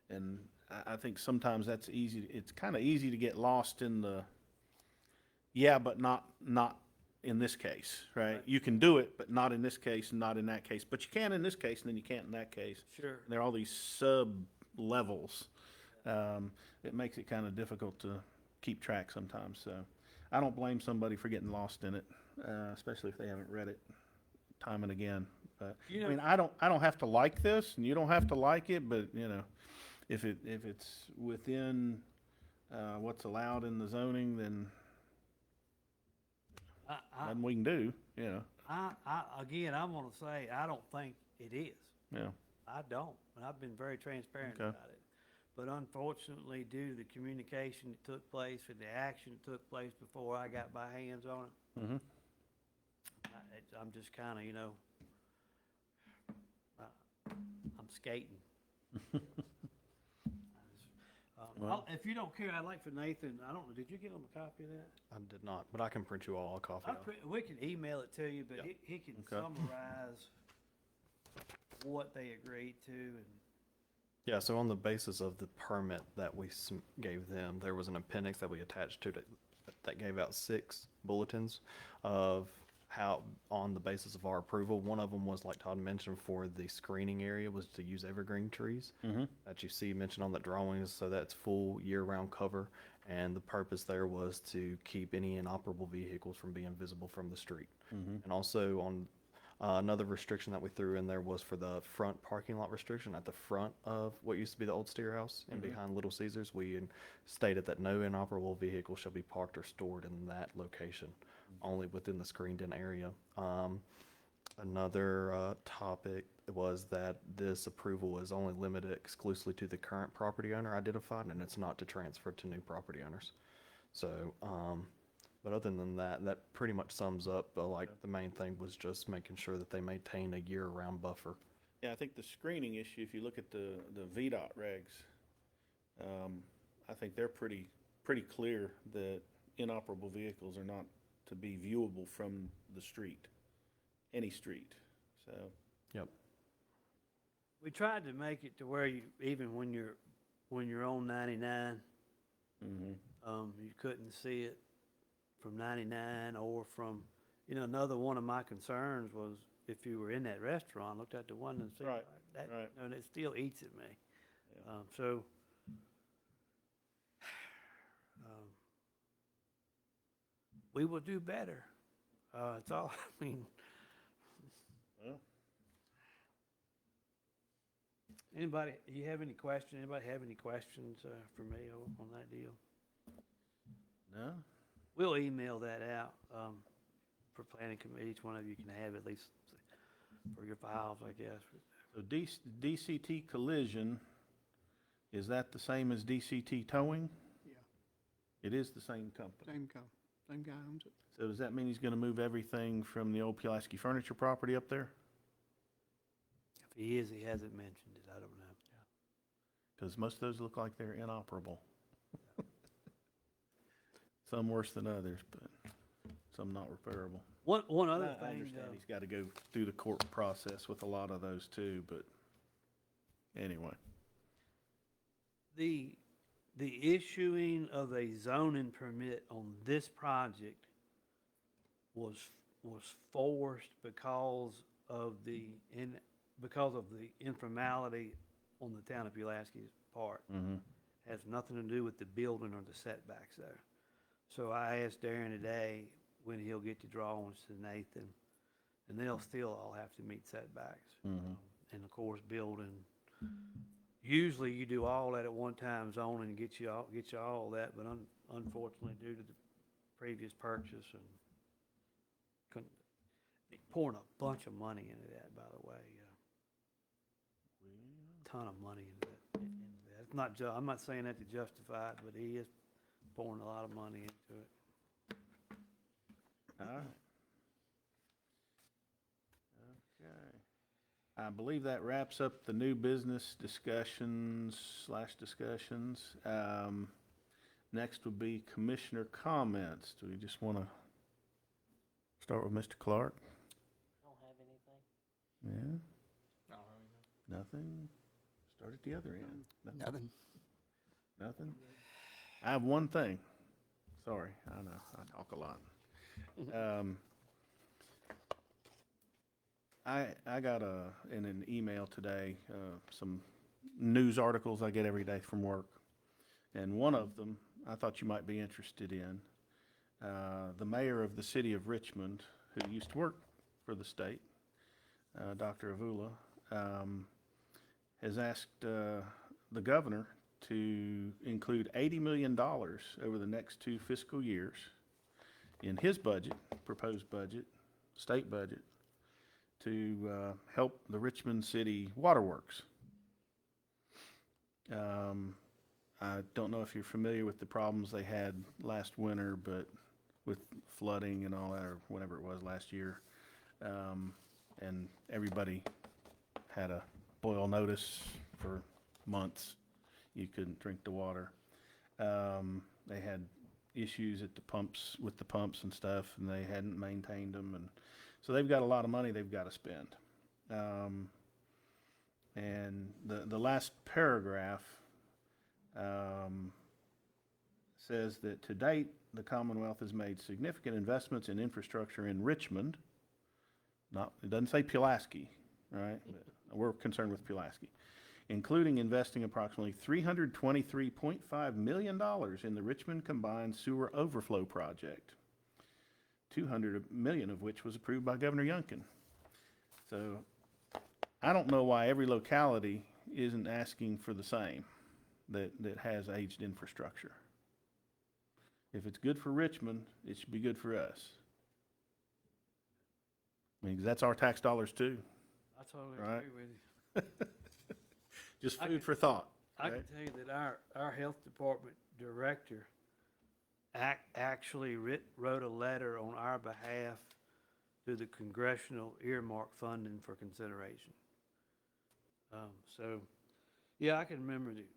And I think sometimes that's easy, it's kind of easy to get lost in the, yeah, but not in this case, right? You can do it, but not in this case and not in that case. But you can in this case and then you can't in that case. Sure. And there are all these sub-levels. It makes it kind of difficult to keep track sometimes. So I don't blame somebody for getting lost in it, especially if they haven't read it time and again. But You I know- mean, I don't have to like this, and you don't have to like it. But you know, if it's within what's allowed in the zoning, then nothing we can do. You know, Again, I'm gonna say, I don't think it is. yeah. I don't, and I've been very transparent Okay. about it. But unfortunately, due to the communication that took place and the action that took place before I got my hands on it, Mm-hmm. I'm just kinda, you know, I'm skating. If you don't care, I'd like for Nathan, I don't know, did you get him a copy of that? I did not, but I can print you all a copy. We can email it to you, but Yeah. he can Okay. summarize what they agreed to and. Yeah, so on the basis of the permit that we gave them, there was an appendix that we attached to it that gave out 6 bulletins of how, on the basis of our approval, one of them was, like Todd mentioned, for the screening area was to use evergreen trees that you see mentioned on the drawings, so that's full year-round cover. And the purpose there was to keep any inoperable vehicles from being visible from the street. And also on another restriction that we threw in there was for the front parking lot restriction at the front of what used to be the old Steer House and behind Little Caesars. We stated that no inoperable vehicle shall be parked or stored in that location, only within the screened-in area. Another topic was that this approval is only limited exclusively to the current property owner identified, and it's not to transfer to new property owners. So, but other than that, that pretty much sums up, like, the main thing was just making sure that they maintain a year-round buffer. Yeah, I think the screening issue, if you look at the VDOT regs, I think they're pretty clear that inoperable vehicles are not to be viewable from the street, any street, so. Yep. We tried to make it to where you, even when you're on 99, Mhm. you couldn't see it from 99 or from, another one of my concerns was if you were in that restaurant, looked at the one and see, Right, that, right. and it still eats at me. Yeah. So, we will do better. It's all, I mean, Well, anybody have any questions for me on that deal? no, We'll email that out, for planning committee. Each one of you can have at least for your files, I guess. so DCT Collision, is that the same as DCT Towing? Yeah, It is the same company. same guy owns it. So does that mean he's gonna move everything from the old Pulaski Furniture property up there? If he is, he hasn't mentioned it. I don't know. Because most of those look like they're inoperable. Some worse than others, but some not repairable. One other I thing, understand he's got to go through the court process with a lot of those too, but anyway. the issuing of a zoning permit on this project was forced because of the informality on the town of Pulaski's part. Mm-hmm. Has nothing to do with the building or the setbacks there. So I asked Darren today when he'll get the drawings to Nathan, and they'll still all have to meet setbacks. Mm-hmm. And of course, building, usually you do all that at one time zoning and get you all that, but unfortunately due to the previous purchase and couldn't, pouring a bunch of money into that, by the way. Ton of money into that. It's not I'm not saying that to justify it, but he is pouring a lot of money into it. All right. Okay. I believe that wraps up the new business discussions. Next would be commissioner comments. Do we just want to start with Mr. Clark? Don't have anything. Yeah? Nothing? Start at the other end. Nothing. Nothing? I have one thing. Sorry, I know, I talk a lot. I got in an email today, some news articles I get every day from work. And one of them, I thought you might be interested in. The mayor of the city of Richmond, who used to work for the state, Dr. Avula, has asked the governor to include $80 million over the next 2 fiscal years in his budget, proposed budget, state budget, to help the Richmond City Waterworks. I don't know if you're familiar with the problems they had last winter, but with flooding and all that, or whatever it was last year. And everybody had a boil notice for months. You couldn't drink the water. They had issues at the pumps, with the pumps and stuff, and they hadn't maintained them. And so they've got a lot of money they've got to spend. And the last paragraph says that to date, the Commonwealth has made significant investments in infrastructure in Richmond. It doesn't say Pulaski, right? But we're concerned with Pulaski, including investing approximately $323.5 million in the Richmond Combined Sewer Overflow Project, $200 million of which was approved by Governor Youngkin. So I don't know why every locality isn't asking for the same that has aged infrastructure. If it's good for Richmond, it should be good for us. I mean, 'cause that's our tax dollars too. I totally Right. agree with you. Just I food can- for thought. I right? can tell you that our health department director actually wrote a letter on our behalf to the congressional earmark funding for consideration. So, yeah, I can remember the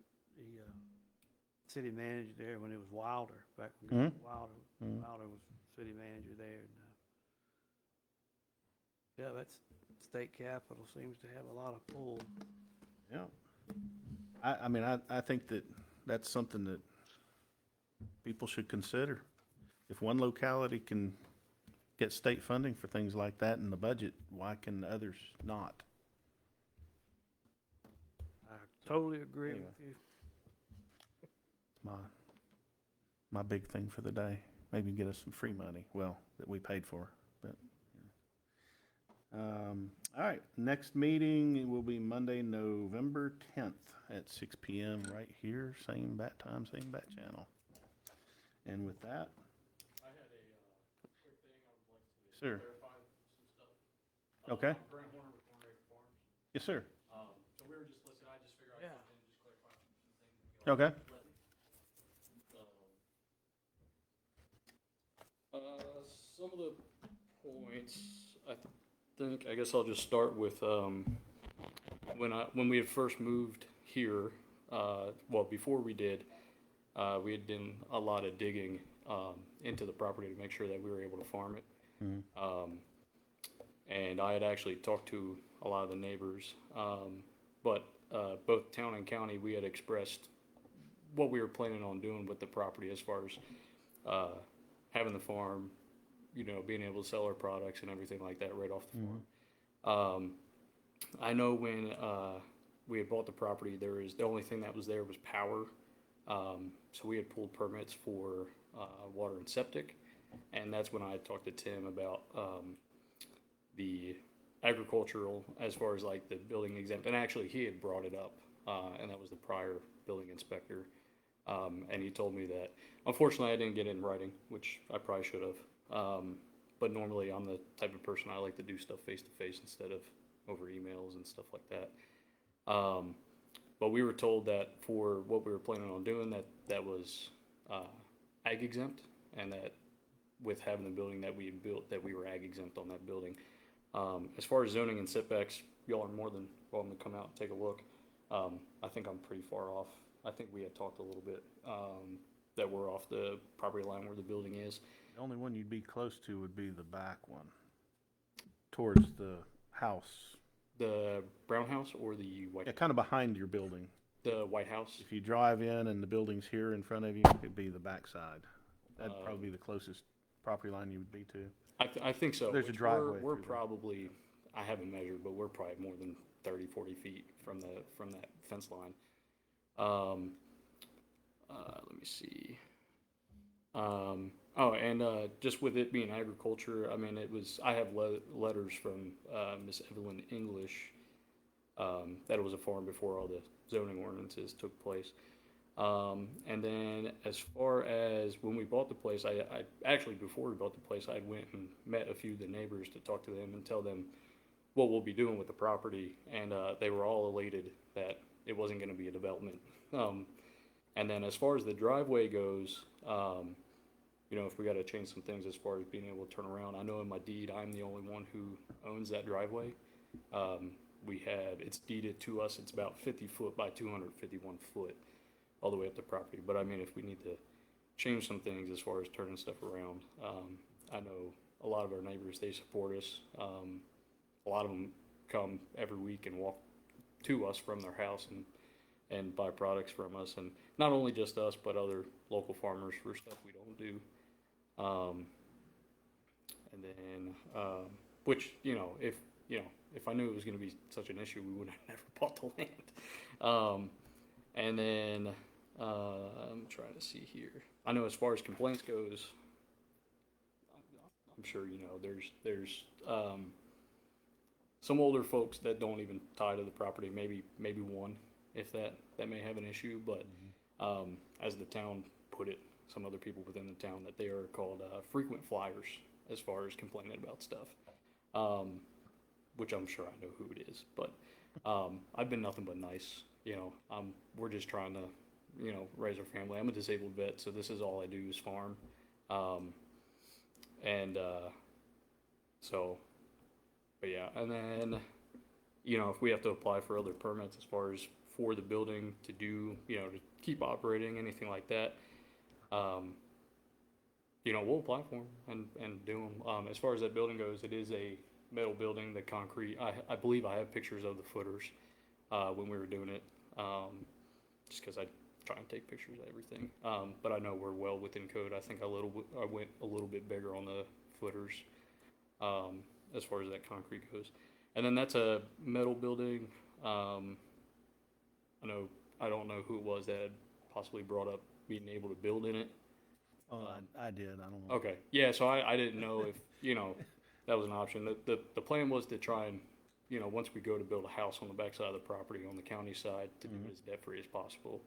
city manager there when it was Wilder, back when Mhm. Wilder was city manager there. And, yeah, that's state capital seems to have a lot of pull. Yeah. I mean, I think that that's something that people should consider. If one locality can get state funding for things like that in the budget, why can others not? I totally agree Anyway. with you. My big thing for the day. Maybe get us some free money, well, that we paid for, but. All right, next meeting will be Monday, November 10th at 6 PM right here, same bat time, same bat channel. And with that. I had a quick thing I would like to clarify some stuff. Okay. Grant Horner with Horner Acre Farms. Yes, sir. So we were just listening, I just figured I'd come in and just clarify some things. Okay. Some of the points, I guess I'll just start with, when we had first moved here, well, before we did, we had done a lot of digging, into the property to make sure that we were able to farm it. And I had actually talked to a lot of the neighbors, but, both town and county, we had expressed what we were planning on doing with the property as far as, having the farm, you know, being able to sell our products and everything like that right off the farm. I know when we had bought the property, the only thing that was there was power. So we had pulled permits for water and septic, and that's when I had talked to Tim about the agricultural, as far as like the building exempt. And actually, he had brought it up, and that was the prior building inspector. And he told me that, unfortunately, I didn't get it in writing, which I probably should have. But normally, I'm the type of person I like to do stuff face to face instead of over emails and stuff like that. But we were told that for what we were planning on doing, that was ag exempt, and that with having the building that we had built, that we were ag exempt on that building. As far as zoning and setbacks, y'all are more than welcome to come out and take a look. I think I'm pretty far off. I think we had talked a little bit, that we're off the property line where the building is. The only one you'd be close to would be the back one, towards the house. The brown house or the white? Yeah, kind of behind your building. The White House. If you drive in and the building's here in front of you, it'd be the back side. That'd probably be the closest property line you would be to. I think so. There's a which driveway We're through there. probably, I haven't measured, but we're probably more than 30, 40 feet from that fence line. Let me see. Just with it being agriculture, I mean, I have letters from Miss Evelyn English, that it was a farm before all the zoning ordinances took place. And then as far as when we bought the place, I actually, before we bought the place, I went and met a few of the neighbors to talk to them and tell them what we'll be doing with the property. And they were all elated that it wasn't going to be a development. And then as far as the driveway goes, you know, if we got to change some things as far as being able to turn around, I know in my deed, I'm the only one who owns that driveway. It's deeded to us, it's about 50 foot by 251 foot all the way up the property. But I mean, if we need to change some things as far as turning stuff around, I know a lot of our neighbors, they support us. A lot of them come every week and walk to us from their house and buy products from us. And not only just us, but other local farmers for stuff we don't do. And then, which, if I knew it was going to be such an issue, we would have never bought the land. And then, I'm trying to see here. I know as far as complaints goes, I'm sure, there's some older folks that don't even tie to the property, maybe one, if that may have an issue. But, as the town put it, some other people within the town, that they are called frequent flyers as far as complaining about stuff. which I'm sure I know who it is, but, I've been nothing but nice, you know, we're just trying to, you know, raise our family. I'm a disabled vet, so this is all I do is farm. And, so, but yeah, and then, you know, if we have to apply for other permits as far as for the building to do, you know, to keep operating, anything like that, you know, we'll apply for them and do them. As far as that building goes, it is a metal building, the concrete. I believe I have pictures of the footers when we were doing it, just because I try and take pictures of everything. But I know we're well within code. I think I went a little bit bigger on the footers as far as that concrete goes. And then that's a metal building. I don't know who it was that had possibly brought up being able to build in it. Oh, I did. I don't know. Okay. Yeah, so I didn't know if, you know, that was an option. The plan was to try and, you know, once we go to build a house on the backside of the property on the county side, to do it as debt-free as possible.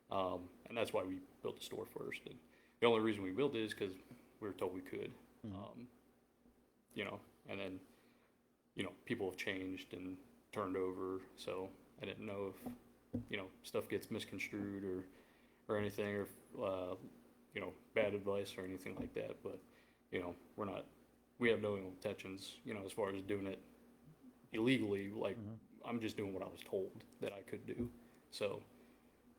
And that's why we built the store first. And the only reason we built it is because we were told we could. You know, and then, you know, people have changed and turned over, so I didn't know if, you know, stuff gets misconstrued or anything, or you know, bad advice or anything like that. But, you know, we have no intentions, you know, as far as doing it illegally. Like, I'm just doing what I was told that I could do. So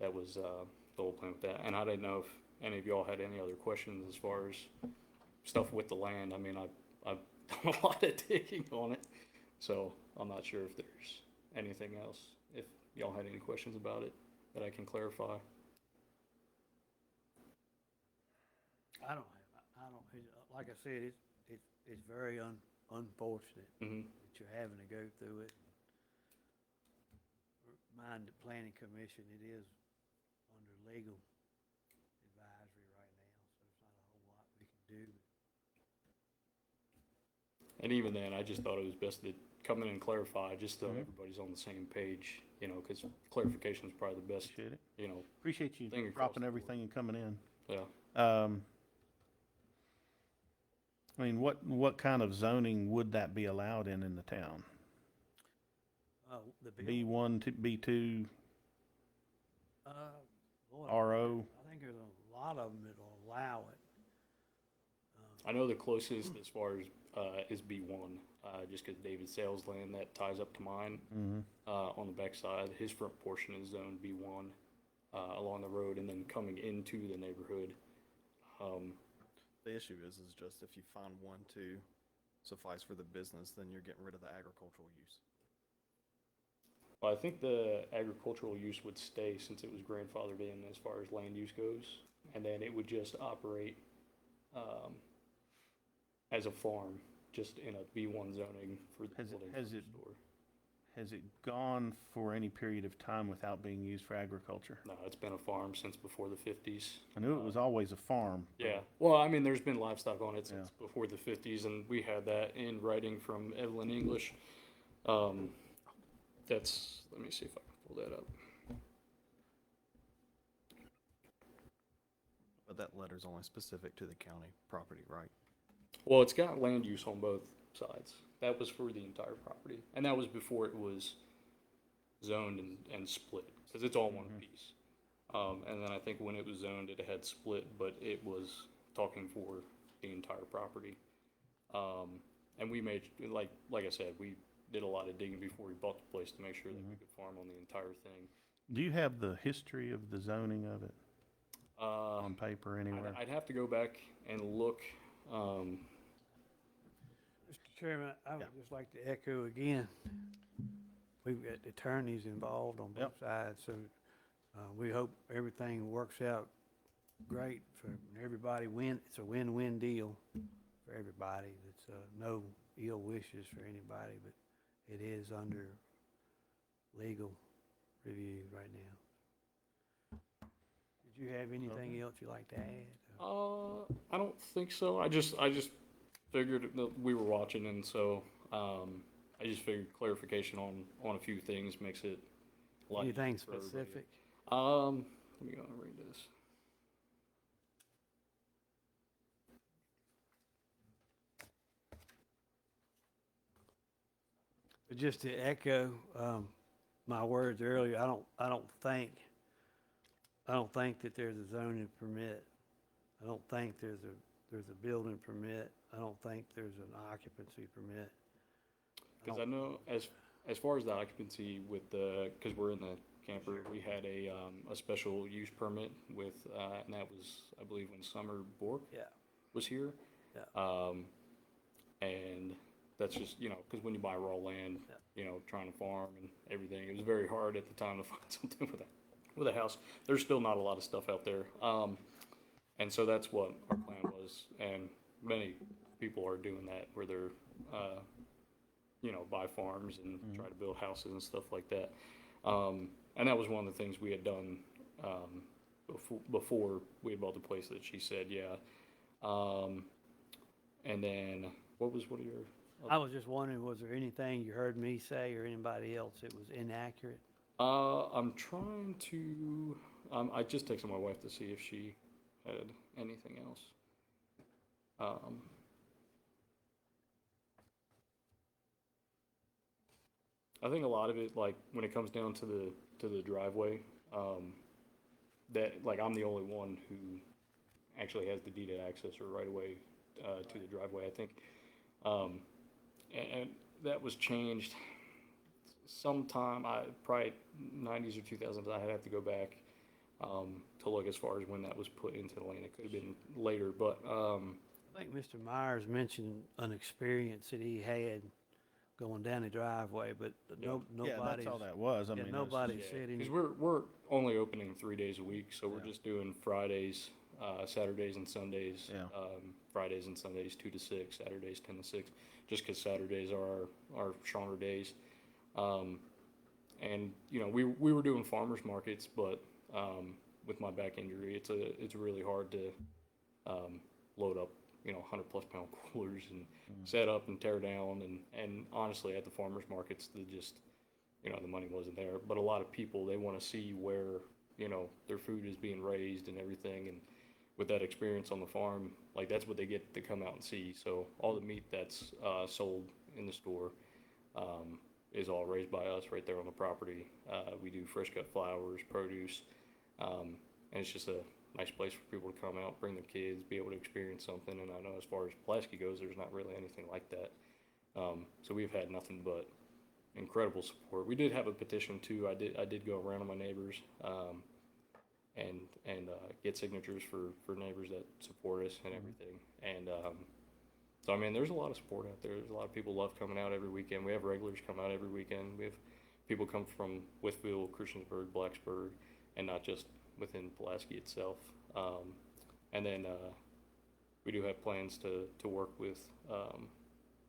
that was the whole plan with that. And I didn't know if any of y'all had any other questions as far as stuff with the land. I mean, I've done a lot of digging on it, so I'm not sure if there's anything else. If y'all had any questions about it that I can clarify. Like I said, it's very unfortunate Mm-hmm. that you're having to go through it. Mind the planning commission, it is under legal advisory right now, so it's not a whole lot we can do. And even then, I just thought it was best to come in and clarify, just so everybody's on the same page, you know, because clarification is probably the best, Appreciate it. you know, Appreciate you Thing across dropping the board. everything and coming in. yeah. I mean, what kind of zoning would that be allowed in the town? The bill, B1 to B2, boy, RO? I think there's a lot of them that'll allow it. I know the closest as far as is B1, just because David Sales land that ties up to mine on the backside. His front portion is zoned B1 along the road, and then coming into the neighborhood. The issue is just if you find one to suffice for the business, then you're getting rid of the agricultural use. Well, I think the agricultural use would stay since it was grandfathered in as far as land use goes, and then it would just operate as a farm, just in a B1 zoning for the building for the store. Has it gone for any period of time without being used for agriculture? No, it's been a farm since before the 50s. I knew it was always a farm. Yeah. Well, I mean, there's been livestock on it since before the 50s, and we had that in writing from Evelyn English. Let me see if I can pull that up. But that letter's only specific to the county property, right? Well, it's got land use on both sides. That was for the entire property, and that was before it was zoned and split, because it's all one piece. And then I think when it was zoned, it had split, but it was talking for the entire property. And we made, like I said, we did a lot of digging before we bought the place to make sure that we could farm on the entire thing. Do you have the history of the zoning of it on paper anywhere? I'd have to go back and look. Mr. Chairman, I would just like to echo again, we've got attorneys involved on both sides, so we hope everything works out great for everybody. It's a win-win deal for everybody. It's no ill wishes for anybody, but it is under legal review right now. Did you have anything else you'd like to add? I don't think so. I just figured that we were watching, and so I just figured clarification on a few things makes it a lot Anything easier for everybody. specific? Let me go and read this. just to echo, my words earlier, I don't think that there's a zoning permit. I don't think there's a building permit. I don't think there's an occupancy permit. Because I know as far as the occupancy with because we're in the camper, we had a special use permit with, and that was, I believe, when Summer Bork Yeah, was here. yeah. And that's just, because when you buy raw land, Yeah. trying to farm and everything, it was very hard at the time to find something with a house. There's still not a lot of stuff out there. And so that's what our plan was. And many people are doing that where they're, buy farms and try to build houses and stuff like that. And that was one of the things we had done before we had bought the place that she said, yeah. And then what are your? I was just wondering, was there anything you heard me say or anybody else that was inaccurate? I'm trying to. I just texted my wife to see if she had anything else. I think a lot of it, like when it comes down to the driveway, that like I'm the only one who actually has the deeded access or right away to the driveway. I think, and that was changed sometime, probably 90s or 2000s. I have to go back to look as far as when that was put into the land. It could have been later, but I think Mr. Myers mentioned an experience that he had going down the driveway, but Yeah, nobody's, that's all that was. I yeah, mean, nobody yeah, said because anything. we're only opening 3 days a week, so we're Yeah. just doing Fridays, Saturdays and Sundays. Yeah. Fridays and Sundays 2 to 6, Saturdays 10 to 6, just because Saturdays are our stronger days. And we were doing farmers markets, but with my back injury, it's really hard to load up 100+ pound coolers and set up and tear down, and honestly at the farmers markets the money wasn't there. But a lot of people, they want to see where their food is being raised and everything, and with that experience on the farm, like that's what they get to come out and see. So all the meat that's sold in the store is all raised by us right there on the property. We do fresh cut flowers, produce, and it's just a nice place for people to come out, bring their kids, be able to experience something. And I know as far as Pulaski goes, there's not really anything like that. So we've had nothing but incredible support. We did have a petition too. I did go around to my neighbors and get signatures for neighbors that support us and everything. And so I mean, there's a lot of support out there. There's a lot of people love coming out every weekend. We have regulars come out every weekend. We have people come from Whitfield, Christiansburg, Blacksburg, and not just within Pulaski itself. And then we do have plans to work with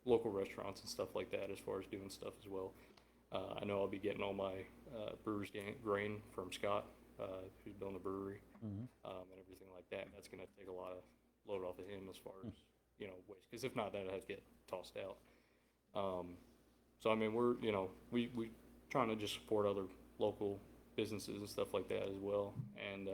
local restaurants and stuff like that as far as doing stuff as well. I know I'll be getting all my brewer's grain from Scott, who's building a brewery, and everything like that. And that's going to take a lot of load off of him as far as waste, because if not, that'll have to get tossed out. So I mean, we're we trying to just support other local businesses and stuff like that as well. And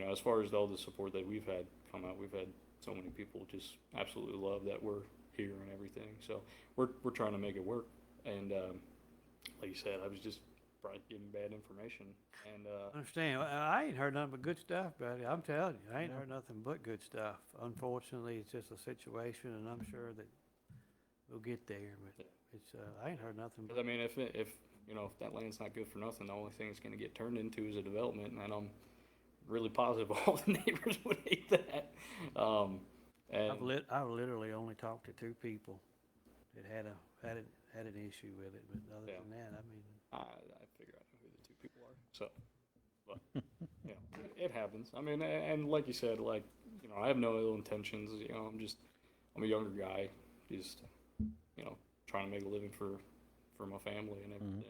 as far as all the support that we've had come out, we've had so many people just absolutely love that we're here and everything. So we're trying to make it work. And like you said, I was just probably giving bad information. And Understand, I ain't heard nothing but good stuff about it. I'm telling you, I ain't heard nothing but good stuff. Unfortunately, it's just a situation, and I'm sure that we'll get there, but it's, I ain't heard nothing but. I mean, if that land's not good for nothing, the only thing it's going to get turned into is a development, and I'm really positive all the neighbors would hate that. And I've literally only talked to 2 people that had an issue with it, but other Yeah. than that, I mean. I figure I know who the 2 people are. So, but it happens. I mean, and like you said, like I have no ill intentions. I'm a younger guy, just trying to make a living for my family and everything.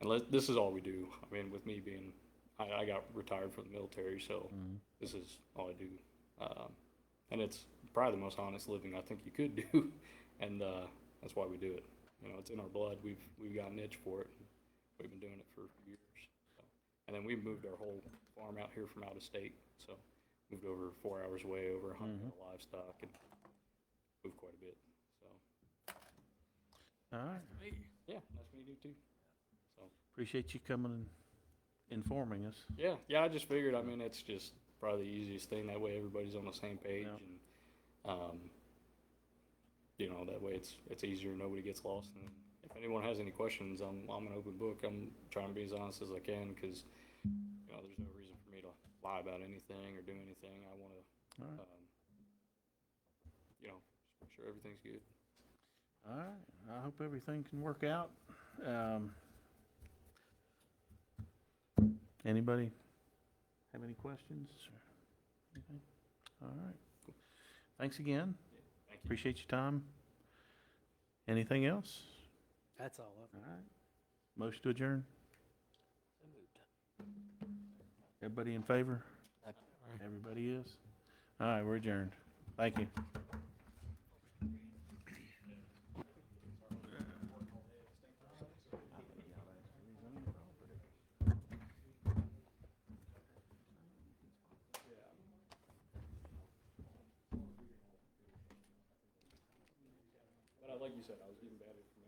And this is all we do. I mean, with me being, I got retired from the military, so this is all I do. And it's probably the most honest living I think you could do, and that's why we do it. It's in our blood. We've got an itch for it. We've been doing it for years. So. And then we moved our whole farm out here from out of state. So moved over 4 hours away, over 100 livestock, and moved quite a bit. So All right. Yeah, nice meeting you too. So, Appreciate you coming and informing us. yeah, I just figured, I mean, it's just probably the easiest thing. That way everybody's on the same page Yeah. and, you know, that way it's easier. Nobody gets lost. And if anyone has any questions, I'm an open book. I'm trying to be as honest as I can because, you know, there's no reason for me to lie about anything or do anything. I want to, All right. you know, just make sure everything's good. All right. I hope everything can work out. Anybody have any questions? Or anything? All right. Thanks again. Thank you. Appreciate your time. Anything else? That's all. All right. Motion to adjourn. So moved. Everybody in favor? Everybody is? All right, we're adjourned. Thank you. But like you said, I was getting bad information.